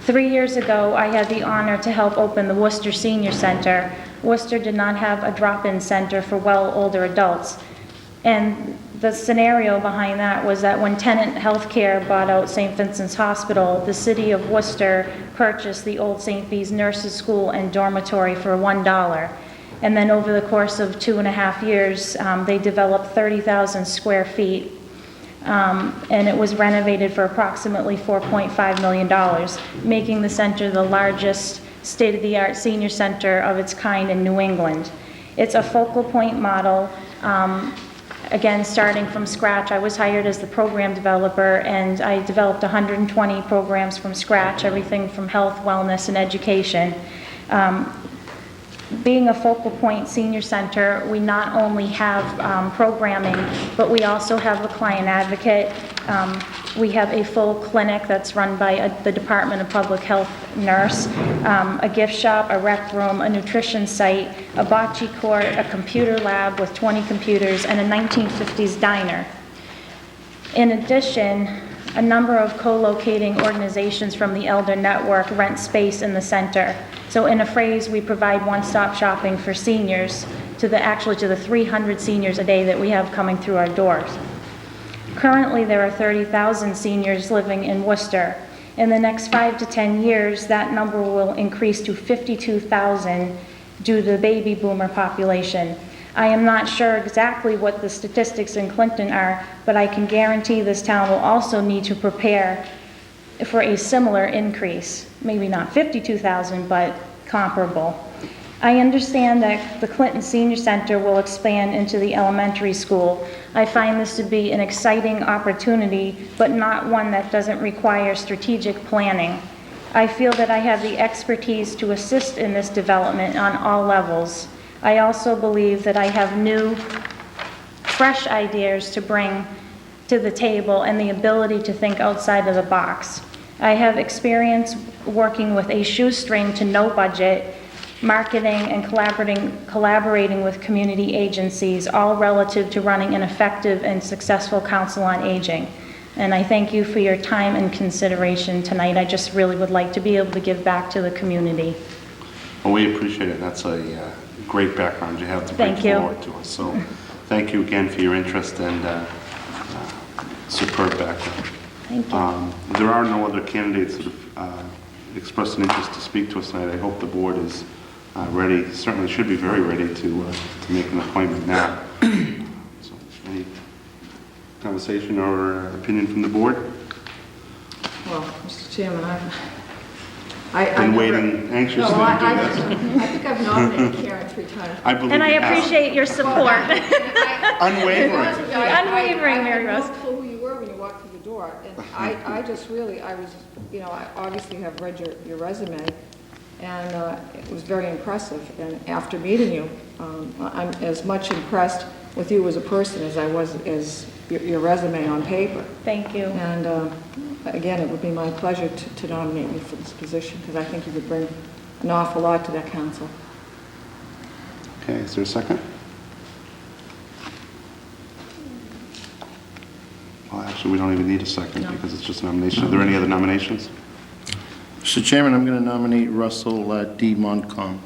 3 years ago, I had the honor to help open the Worcester Senior Center. Worcester did not have a drop-in center for well older adults. And the scenario behind that was that when Tenet Healthcare bought out St. Vincent's Hospital, the city of Worcester purchased the old St. Bede's Nurses School and dormitory for $1. And then over the course of 2.5 years, they developed 30,000 square feet. And it was renovated for approximately $4.5 million, making the center the largest state-of-the-art senior center of its kind in New England. It's a focal point model. Again, starting from scratch, I was hired as the program developer, and I developed 120 programs from scratch, everything from health, wellness, and education. Being a focal point senior center, we not only have programming, but we also have a client advocate. We have a full clinic that's run by the Department of Public Health nurse, a gift shop, a rec room, a nutrition site, a bocce court, a computer lab with 20 computers, and a 1950s diner. In addition, a number of co-locating organizations from the Elder Network rent space in the center. So in a phrase, we provide one-stop shopping for seniors to the 300 seniors a day that we have coming through our doors. Currently, there are 30,000 seniors living in Worcester. In the next 5 to 10 years, that number will increase to 52,000 due to the baby boomer population. I am not sure exactly what the statistics in Clinton are, but I can guarantee this town will also need to prepare for a similar increase. Maybe not 52,000, but comparable. I understand that the Clinton Senior Center will expand into the elementary school. I find this to be an exciting opportunity, but not one that doesn't require strategic planning. I feel that I have the expertise to assist in this development on all levels. I also believe that I have new, fresh ideas to bring to the table and the ability to think outside of the box. I have experience working with a shoestring to no budget, marketing and collaborating with community agencies, all relative to running an effective and successful council on aging. And I thank you for your time and consideration tonight. I just really would like to be able to give back to the community. Well, we appreciate it. That's a great background you have to bring Thank you. forward to us. So thank you again for your interest and superb background. Thank you. There are no other candidates that have expressed an interest to speak to us tonight. I hope the board is ready, certainly should be very ready to make an appointment now. So, any conversation or opinion from the board? Well, Mr. Chairman, Been waiting anxiously to do this. I think I've nominated Karen 3 times. I believe And I you have. appreciate your support. Unwavering. Unwavering, Mary Rose. I had no clue who you were when you walked through the door, and I just really, I was, I obviously have read your resume, and it was very impressive, and after meeting you, I'm as much impressed with you as a person as I was as your resume on paper. Thank you. And again, it would be my pleasure to nominate you for this position, because I think you would bring an awful lot to that council. Okay, is there a second? Well, actually, we don't even need a second because it's just a nomination. Are there any other nominations? Mr. Chairman, I'm going to nominate Russell D. Montcalm.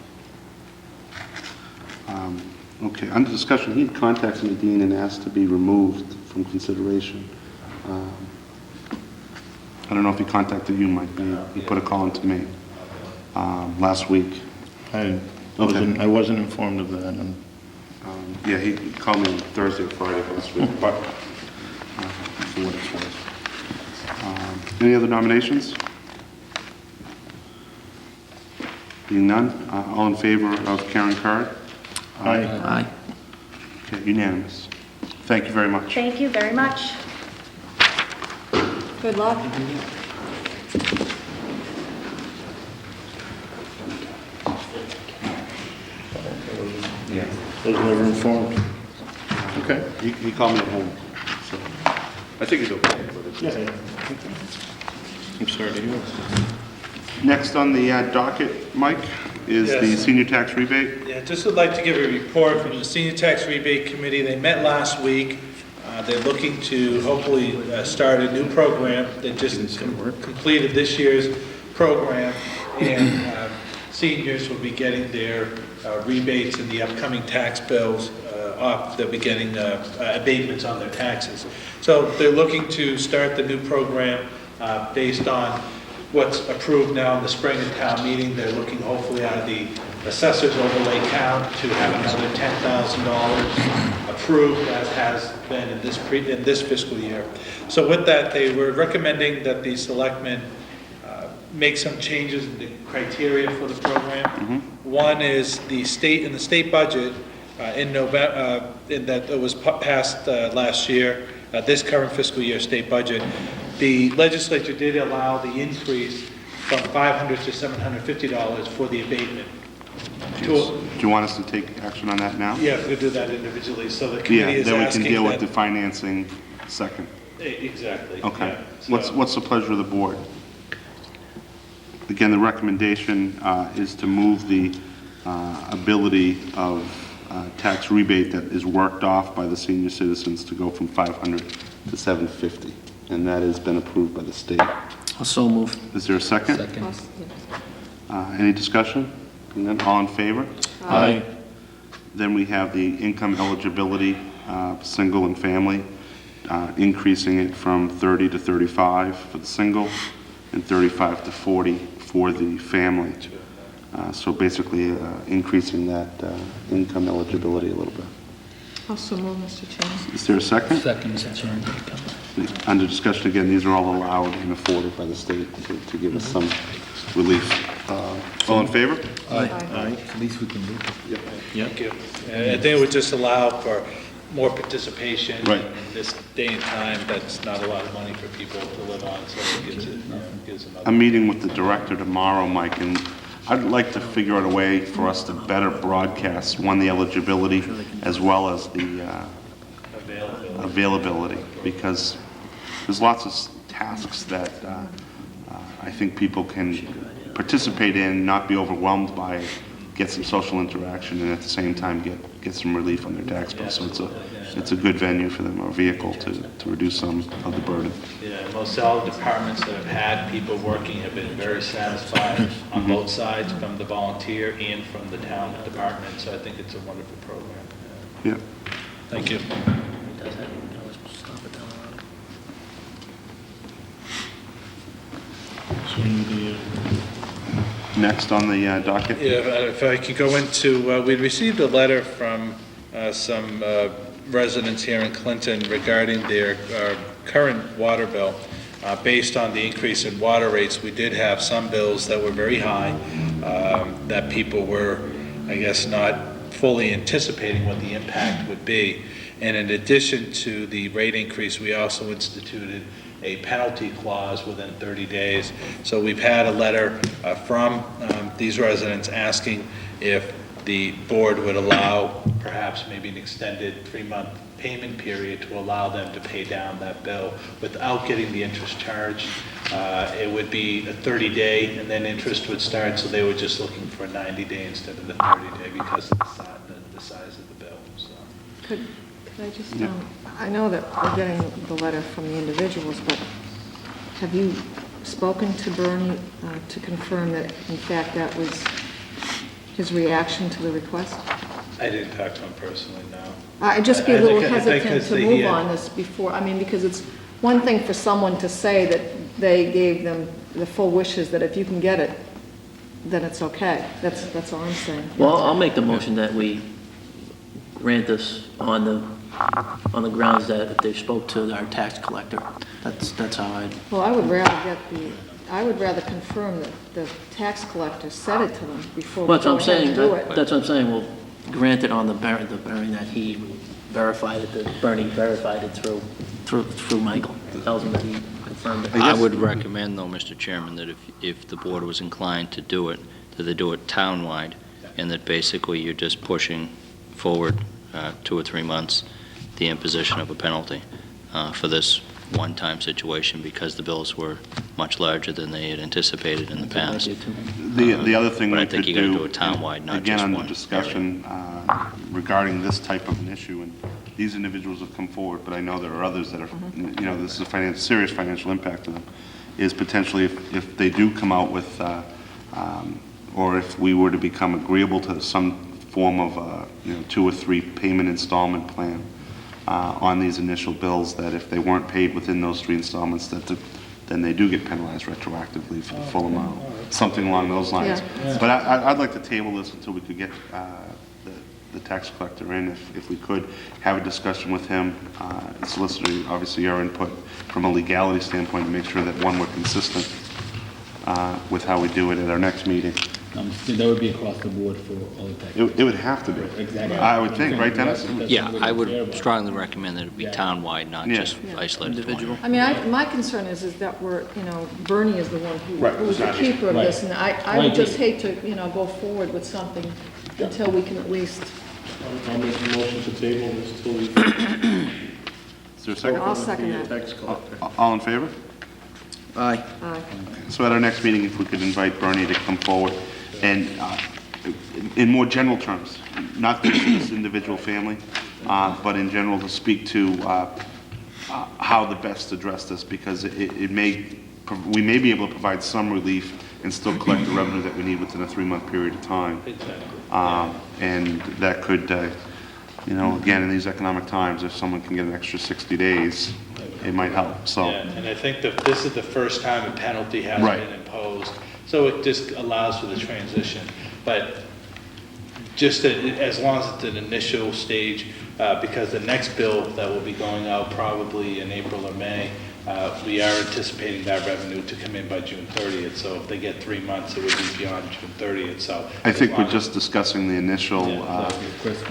Okay, under discussion, he had contacted me, Dean, and asked to be removed from consideration. I don't know if he contacted you, Mike. He put a call into me last week. I wasn't informed of that. Yeah, he called me Thursday or Friday of last week, but for what it's worth. Any other nominations? Being none, all in favor of Karen Card? Aye. Aye. Okay, unanimous. Thank you very much. Thank you very much. Good luck. Was never informed. Okay. He called me at home, so I think he's okay. But it's I'm sorry to hear. Next on the docket, Mike, is the Yes. senior tax rebate. Yeah, just would like to give a report from the Senior Tax Rebate Committee. They met last week. They're looking to hopefully start a new program. They just completed this year's program, and seniors will be getting their rebates in the upcoming tax bills off. They'll be getting abatements on their taxes. So they're looking to start the new program based on what's approved now in the spring of town meeting. They're looking hopefully out of the assessor's overlay count to have another $10,000 approved, as has been in this fiscal year. So with that, they were recommending that the selectmen make some changes in the criteria for the program. One is in the state budget in November, that was passed last year, this current fiscal year state budget. The legislature did allow the increase from $500 to $750 for the abatement. Do you want us to take action on that now? Yeah, we'll do that individually, so the committee Yeah, is then we asking can deal with the that. financing second. Exactly. Okay. yeah. So- What's the pleasure of the board? Again, the recommendation is to move the ability of tax rebate that is worked off by the senior citizens to go from $500 to $750, and that has been approved by the state. I'll so move. Is there a second? Second. Any discussion? And then all in favor? Aye. Then we have the income eligibility, single and family, increasing it from 30 to 35 for the single and 35 to 40 for the family. So basically increasing that income eligibility a little bit. Also move, Mr. Chairman. Is there a second? Second, Mr. Chairman. Under discussion again, these are all allowed and afforded by the state to give us some relief. All in favor? Aye. At least we can do it. Thank you. And I think it would just allow for more participation. Right. In this day and time, that's not a lot of money for people to live on, so it gives it, gives them. I'm meeting with the director tomorrow, Mike, and I'd like to figure out a way for us to better broadcast, one, the eligibility, as well as the availability, because there's lots of tasks that I think people can participate in, not be overwhelmed by, get some social interaction, and at the same time get some relief on their tax bill. So it's a good venue for them, or vehicle to reduce some of the burden. Yeah, most all departments that have had people working have been very satisfied on both sides, from the volunteer and from the town department, so I think it's a wonderful program. Yeah. Thank you. Next on the docket? Yeah, if I could go into, we received a letter from some residents here in Clinton regarding their current water bill. Based on the increase in water rates, we did have some bills that were very high, that people were, I guess, not fully anticipating what the impact would be. And in addition to the rate increase, we also instituted a penalty clause within 30 days. So we've had a letter from these residents asking if the board would allow perhaps maybe an extended 3-month payment period to allow them to pay down that bill without getting the interest charged. It would be a 30-day and then interest would start, so they were just looking for a 90-day instead of the 30-day because of the size of the bill. So. Could I just, I know that we're getting the letter from the individuals, but have you spoken to Bernie to confirm that, in fact, that was his reaction to the request? I didn't talk to him personally, no. I'd just be a little I think hesitant to he move had- on this before, I mean, because it's one thing for someone to say that they gave them the full wishes, that if you can get it, then it's okay. That's all I'm saying. Well, I'll make the motion that we grant this on the grounds that if they spoke to our tax collector. That's how I'd... Well, I would rather confirm that the tax collector said it to them before we Well, that's go what I'm ahead saying. and do it. That's what I'm saying. We'll grant it on the bearing that he verified it, that Bernie verified it through Michael. Tells him that he confirmed it. I would recommend, though, Mr. Chairman, that if the board was inclined to do it, that they do it townwide, and that basically you're just pushing forward 2 or 3 months the imposition of a penalty for this one-time situation because the bills were much larger than they had anticipated in the past. The other thing But we I think could you gotta do, do it townwide, not again, just under one discussion regarding this type of an issue, and these individuals have come forward, but I know there are others that are, this is a serious financial impact to them, is potentially if they do come out with, or if we were to become agreeable to some form of 2 or 3 payment installment plan on these initial bills, that if they weren't paid within those 3 installments, then they do get penalized retroactively for the full amount, something along those lines. Yeah. But I'd like to table this until we could get the tax collector in, if we could, have a discussion with him, solicit obviously your input from a legality standpoint to make sure that, one, we're consistent with how we do it at our next meeting. That would be across the board for all the tax. It would have to be. Exactly. I would think, right, Dennis? Yeah, I would strongly recommend that it be townwide, not Yeah. just isolated to one. I mean, my concern is that Bernie is the one Right, who's the exactly. keeper of this, and I would Right. just hate to, go forward with something until we can at least, I'll make a motion to table this till we... Is there a second? I'll second that. Tax collector. All in favor? Aye. Aye. So at our next meeting, if we could invite Bernie to come forward and, in more general terms, not this individual family, but in general to speak to how to best address this, because we may be able to provide some relief and still collect the revenue that we need within a 3-month period of time. And that could, again, in these economic times, if someone can get an extra 60 days, it might help, so. Yeah, and I think that this is the first time a penalty has Right. been imposed, so it just allows for the transition. But just as long as it's an initial stage, because the next bill that will be going out probably in April or May, we are anticipating that revenue to come in by June 30th. So if they get 3 months, it would be beyond June 30th. So I think we're just discussing the initial Yeah,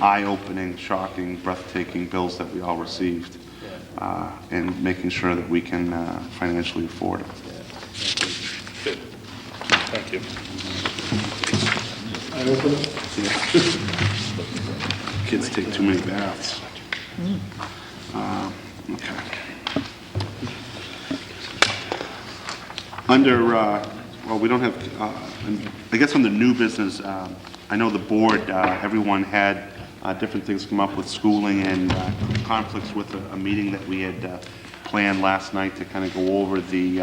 eye-opening, shocking, breathtaking bills that we all received, and making sure that we can financially afford it. Good. Thank you. Kids take too many baths. Okay. Under, well, we don't have, I guess under new business, I know the board, everyone had different things come up with schooling and conflicts with a meeting that we had planned last night to kind of go over the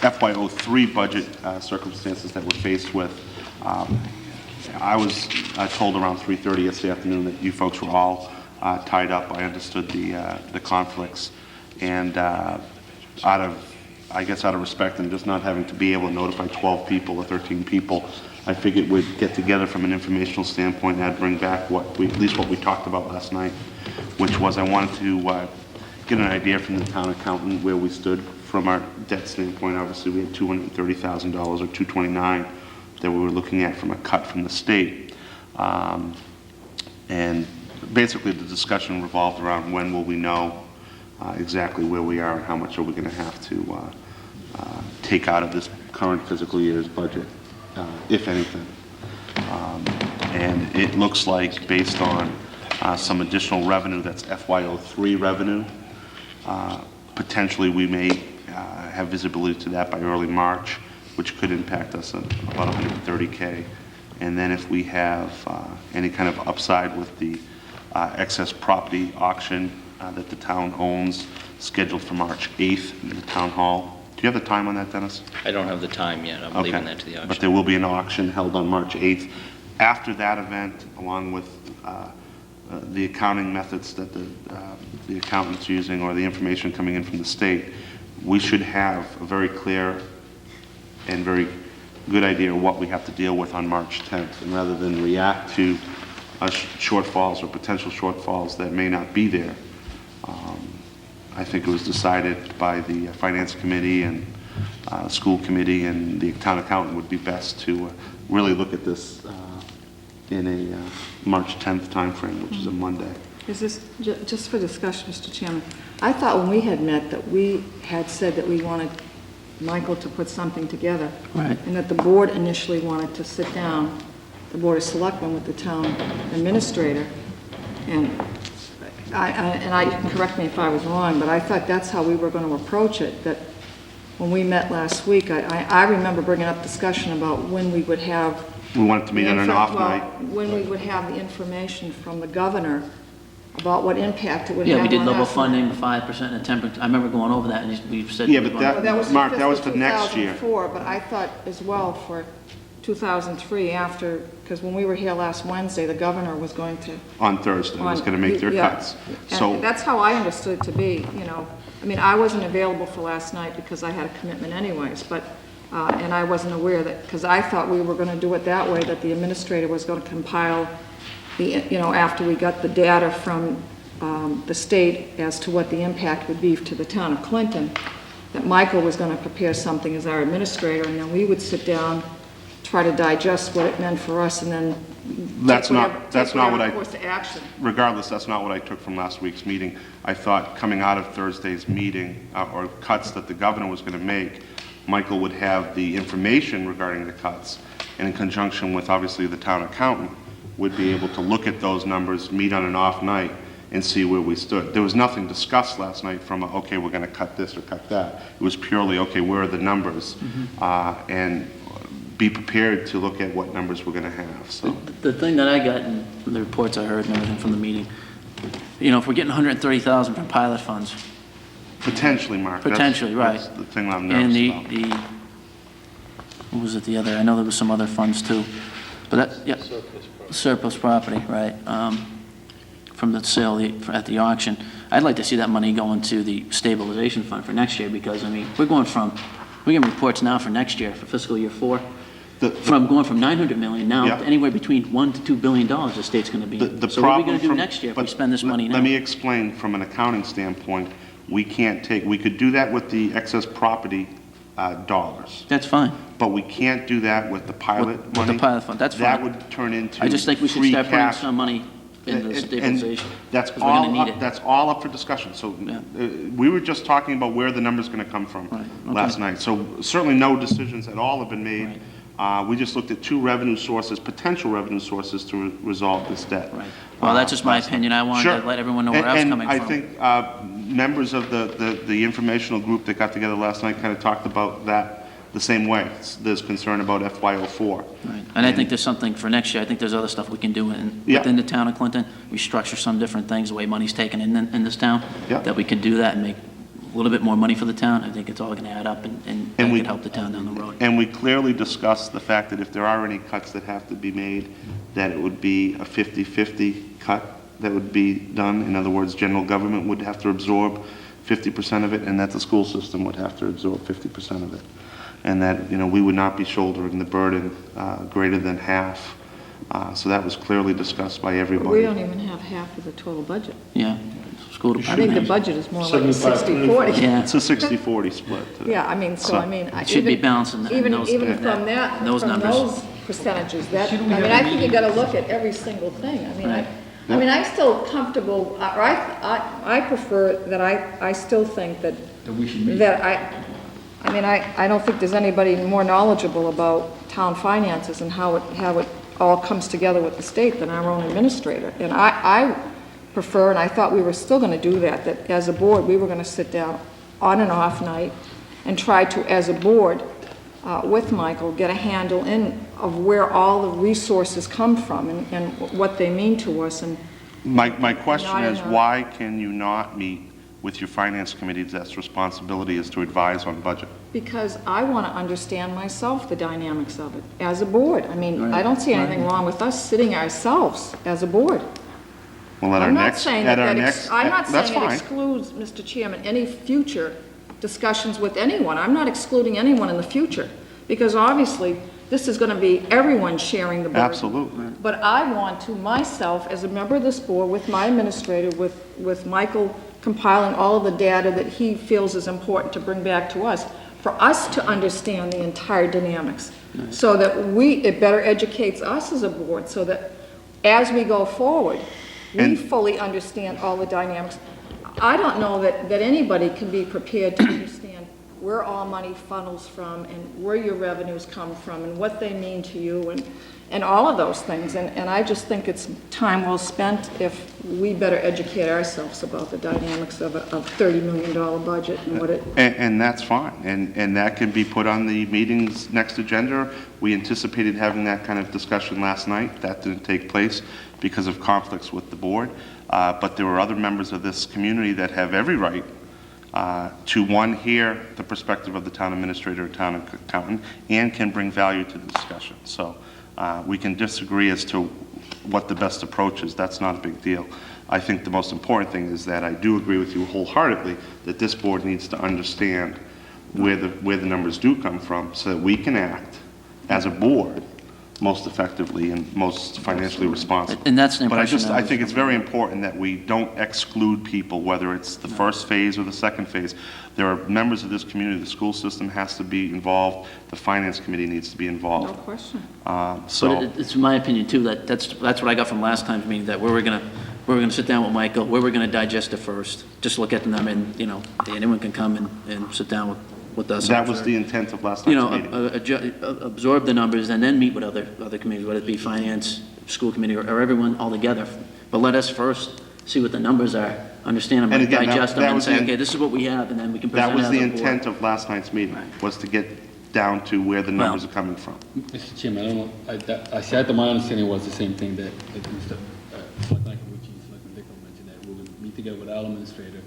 FY03 budget circumstances that we're faced with. I was told around 3:30 yesterday afternoon that you folks were all tied up. I understood the conflicts, and out of respect and just not having to be able to notify 12 people or 13 people, I figured we'd get together from an informational standpoint and I'd bring back at least what we talked about last night, which was I wanted to get an idea from the town accountant where we stood from our debt standpoint. Obviously, we had $230,000 or $229,000 that we were looking at from a cut from the state. And basically the discussion revolved around when will we know exactly where we are and how much are we going to have to take out of this current fiscal year's budget, if anything. And it looks like based on some additional revenue that's FY03 revenue, potentially we may have visibility to that by early March, which could impact us at about $130K. And then if we have any kind of upside with the excess property auction that the town owns, scheduled for March 8th in the town hall. Do you have the time on that, Dennis? I don't have the time yet. I'm leaving that to the auction. But there will be an auction held on March 8th. After that event, along with the accounting methods that the accountant's using or the information coming in from the state, we should have a very clear and very good idea of what we have to deal with on March 10th. And rather than react to shortfalls or potential shortfalls that may not be there, I think it was decided by the Finance Committee and School Committee and the town accountant would be best to really look at this in a March 10th timeframe, which is a Monday. Is this, just for discussion, Mr. Chairman, I thought when we had met that we had said that we wanted Michael to put something together. Right. And that the board initially wanted to sit down, the Board of Selectmen with the town administrator, and correct me if I was wrong, but I thought that's how we were going to approach it, that when we met last week, I remember bringing up discussion about when we would have... We wanted to meet on an off night. When we would have the information from the governor about what impact it would have Yeah, on we did us. level funding, 5% and 10%. I remember going over that, and we said... Yeah, but Mark, that was fiscal for next year. 2004, but I thought as well for 2003 after, because when we were here last Wednesday, the governor was going to... On Thursday, was going to make their Yeah. cuts. And So, that's how I understood it to be, you know. I mean, I wasn't available for last night because I had a commitment anyways, but, and I wasn't aware that, because I thought we were going to do it that way, that the administrator was going to compile the, you know, after we got the data from the state as to what the impact would be to the town of Clinton, that Michael was going to prepare something as our administrator, and then we would sit down, try to digest what it meant for us, and then that's take not what whatever I... course of action. Regardless, that's not what I took from last week's meeting. I thought coming out of Thursday's meeting, or cuts that the governor was going to make, Michael would have the information regarding the cuts, and in conjunction with, obviously, the town accountant, would be able to look at those numbers, meet on an off night, and see where we stood. There was nothing discussed last night from, okay, we're going to cut this or cut that. It was purely, okay, where are the numbers? And be prepared to look at what numbers we're going to have, so. The thing that I got in the reports I heard and everything from the meeting, you know, if we're getting 130,000 from pilot funds, Potentially, Mark. Potentially, right. That's the thing I'm and nervous about. what was it, the other, I know there was some other funds too, but that, yeah. Surplus property, right, from the sale at the auction. I'd like to see that money go into the stabilization fund for next year, because, I mean, we're getting reports now for next year, for fiscal year 4, from going from 900 million now, Yeah. to anywhere between $1 to $2 billion the state's gonna be in. So what are we gonna do next year if we spend this money now? Let me explain from an accounting standpoint. We could do that with the excess property dollars, That's fine. but we can't do that with the pilot With money. the pilot fund, that's That fine. would turn into I just think we should free start putting cash. some money in the And stabilization. That's 'cause we're gonna need all, it. that's all up for discussion. So Yeah. we were just talking about where the number's going to come from Right, okay. last night. So certainly no decisions at all have been made. We just looked at two revenue sources, potential revenue sources to resolve this debt. Right. Well, that's just my last night. opinion. I wanted Sure. to let everyone know where I was coming And from. I think members of the informational group that got together last night kind of talked about that the same way. There's concern about FY04. Right. And I think there's something for next year. I think there's other stuff we can do Yeah. within the town of Clinton. Restructure some different things, the way money's taken in this town. Yeah. That we could do that and make a little bit more money for the town. I think it's all gonna add up and that we- could help the town down the road. And we clearly discussed the fact that if there are any cuts that have to be made, that it would be a 50-50 cut that would be done. In other words, general government would have to absorb 50% of it, and that the school system would have to absorb 50% of it. And that, we would not be shouldering the burden greater than half. So that was clearly discussed by everybody. We don't even have half of the total budget. Yeah, school I think the department. budget is more like a 75, 60/40. Yeah, It's a 60-40 split. Yeah, I mean, so I mean. It should be even- balancing that- Even, those- even that- from that, those from numbers. those percentages, that, I mean, I think you gotta look at every single thing. I mean, Right. I'm still comfortable, I prefer that I still think that, That we should meet. that I don't think there's anybody more knowledgeable about town finances and how it all comes together with the state than our own administrator. And I prefer, and I thought we were still gonna do that as a board, we were gonna sit down on an off night and try to, as a board, with Michael, get a handle of where all the resources come from and what they mean to us. And My question Not is, enough. why can you not meet with your finance committee that's responsibility is to advise on budget? because I want to understand myself the dynamics of it as a board. I mean, I don't see anything wrong with us sitting ourselves as a board. Well, at our I'm not next, saying at that our that next, I'm not that's saying it fine. excludes, Mr. Chairman, any future discussions with anyone. I'm not excluding anyone in the future, because obviously, this is going to be everyone sharing the burden. Absolutely. But I want to, myself, as a member of this board, with my administrator, with Michael compiling all of the data that he feels is important to bring back to us, for us to understand the entire dynamics, so that it better educates us as a board, so that as we go forward, we And- fully understand all the dynamics. I don't know that anybody can be prepared to understand where all money funnels from and where your revenues come from and what they mean to you and all of those things. And I just think it's time well spent if we better educate ourselves about the dynamics of a $30 million budget and what it, And that's fine, and that can be put on the meeting's next agenda. We anticipated having that kind of discussion last night. That didn't take place because of conflicts with the board. But there were other members of this community that have every right to, one, hear the perspective of the town administrator or town accountant, and can bring value to the discussion. So we can disagree as to what the best approach is. That's not a big deal. I think the most important thing is that I do agree with you wholeheartedly that this board needs to understand where the numbers do come from, so that we can act as a board most effectively and most financially responsible. And that's the But impression I think it's very important that we don't exclude people, whether it's the first phase or the second phase. There are members of this community, the school system has to be involved, the finance committee needs to be no involved. question. So, But it's my opinion too, that's what I got from last time's meeting, that we're gonna sit down with Michael, where we're gonna digest it first, just look at them, and, anyone can come and sit down with us. that was the intent of last You night's know, meeting. absorb the numbers and then meet with other committees, whether it be finance, school committee, or everyone all together. But let us first see what the numbers are, understand them, And and again, digest that them, and was say, the- okay, this is what we have, and then we can present That it was as the a board. intent of last night's meeting, was to get down to where the numbers are coming from. Mr. Chairman, I don't know, I said that my understanding was the same thing that Mr. Selectman Carucci and Selectman Dickel mentioned, that we would meet together with our administrator,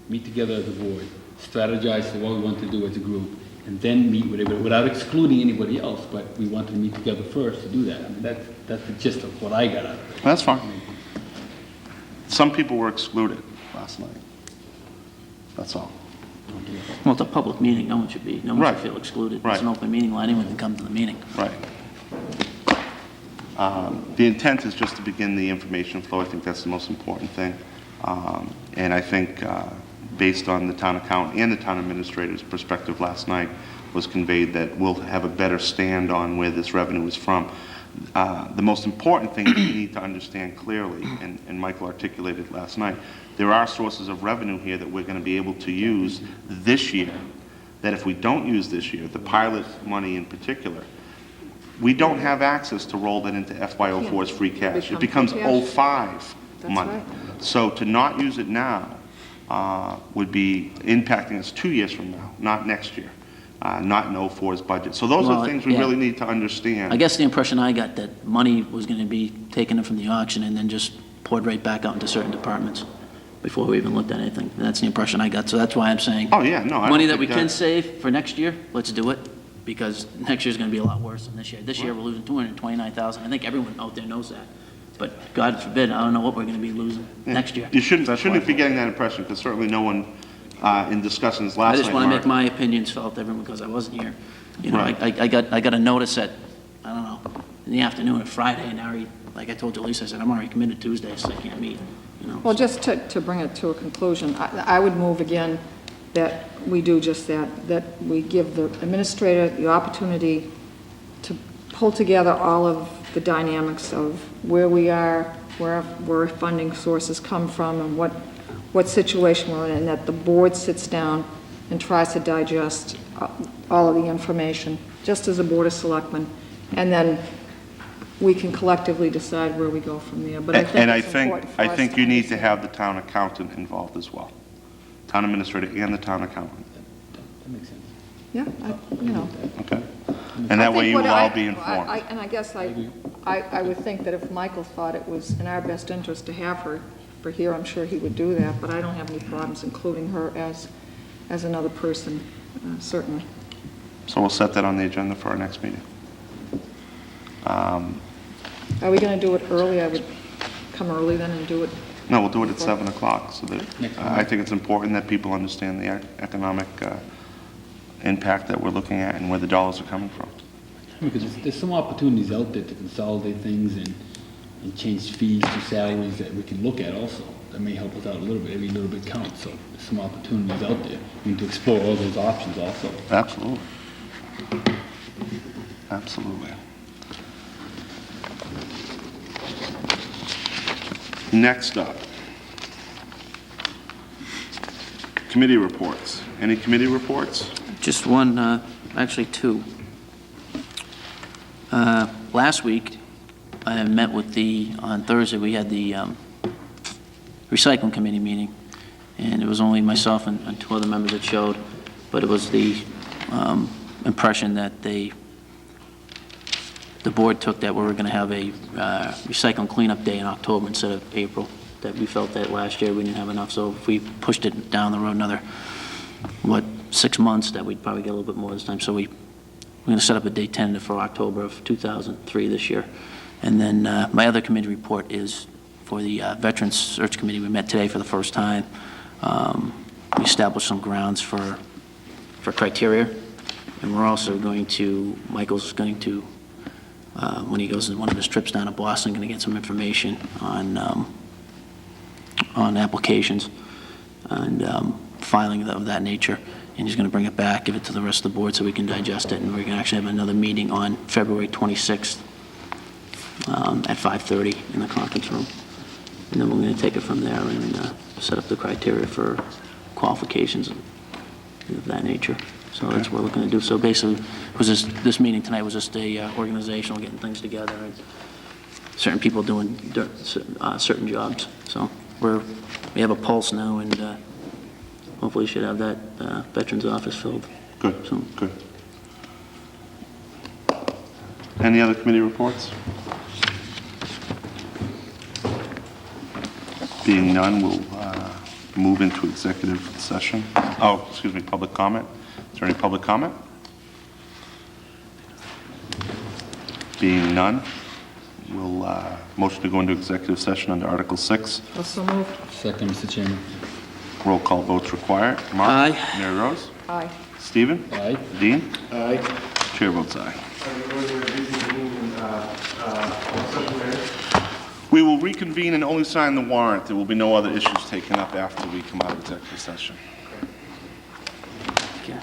meet together as a board, strategize for what we want to do as a group, and then meet with everybody, without excluding anybody else, but we want to meet together first to do that. I mean, that's the gist of what I got out of it. That's fine. Some people were excluded last night. That's all. Well, it's a public meeting, no one should Right. feel excluded. Right. It's an open meeting, well, anyone can come to the meeting. Right. The intent is just to begin the information flow. I think that's the most important thing. And I think, based on the town accountant and the town administrator's perspective last night, was conveyed that we'll have a better stand on where this revenue is from. The most important thing that we need to understand clearly, and Michael articulated last night, there are sources of revenue here that we're going to be able to use this year, that if we don't use this year, the pilot money in particular, we don't have access to roll that into FY04's free cash. It becomes Become free cash. 05 That's money. right. So to not use it now would be impacting us 2 years from now, not next year, not in 04's budget. So those are Well, things we yeah. really need to understand. I guess the impression I got that money was going to be taken from the auction and then just poured right back out into certain departments before we even looked at anything. And that's the impression I got. So that's why I'm saying, Oh, yeah, no, I don't money that think we can save for next year, let's do it, because next year's going to be a lot worse than this year. This year, we're losing $229,000. I think everyone out there knows that. But God forbid, I don't know what we're going to be losing next year. You shouldn't That's be why. getting that impression, because certainly no one in discussions last I night. just want to make Mark, my opinions felt, everyone, because I wasn't here. You know, Right. I got a notice at, I don't know, in the afternoon of Friday, and I already, like I told Lisa, I said, I'm already committed Tuesday, so I can't meet, you know. Well, just to bring it to a conclusion, I would move again that we do just that we give the administrator the opportunity to pull together all of the dynamics of where we are, where funding sources come from, and what situation we're in, and that the board sits down and tries to digest all of the information, just as a board of selectmen, and then we can collectively decide where we go from there. But I think And it's important for I us think you need to understand. have the town accountant involved as well. Town administrator and the town accountant, That makes sense. Yeah, you know. okay? And that way you will all be informed. And I guess I would think that if Michael thought it was in our best interest to have her for here, I'm sure he would do that, but I don't have any problems including her as another person, certainly. So we'll set that on the agenda for our next meeting. Are we going to do it early? I would come early then and do it. No, we'll do it at 7 o'clock, so that, Next I think it's important that people understand the economic impact that we're looking at and where the dollars are coming from. Because there's some opportunities out there to consolidate things and change fees to salaries that we can look at also. That may help us out a little bit. Every little bit counts, so there's some opportunities out there. We need to explore all those options also. Absolutely. Absolutely. Next up, committee reports. Any committee reports? Just one, actually two. Last week, I met with on Thursday, we had the recycling committee meeting, and it was only myself and two other members that showed, but it was the impression that the board took that we were going to have a recycling cleanup day in October instead of April, that we felt that last year we didn't have enough, so if we pushed it down the road another, 6 months, that we'd probably get a little bit more this time. So we're going to set up a date tentative for October of 2003 this year. And then my other committee report is for the Veterans Search Committee. We met today for the first time. We established some grounds for criteria, and we're also going to, Michael's going to, when he goes on one of his trips down to Boston, going to get some information on applications and filing of that nature. And he's going to bring it back, give it to the rest of the board so we can digest it. And we're going to actually have another meeting on February 26th at 5:30 in the conference room. And then we're going to take it from there and set up the criteria for qualifications of that nature. So that's what we're looking to do. So basically, it was this meeting tonight was just a organizational, getting things together, and certain people doing certain jobs. So we have a pulse now, and hopefully should have that Veterans Office filled. Good, So, good. Any other committee reports? Being none, we'll move into executive session. Oh, excuse me, public comment. Is there any public comment? Being none, we'll motion to go into executive session under Article 6. Also moved. Second, Mr. Chairman. Roll call votes required. Mark? Aye. Mary Rose? Aye. Stephen? Aye. Dean? Aye. Chair votes aye. We're busy meeting We will reconvene and only sign the warrant. There will be no other issues taken up after we come out of executive session. Okay.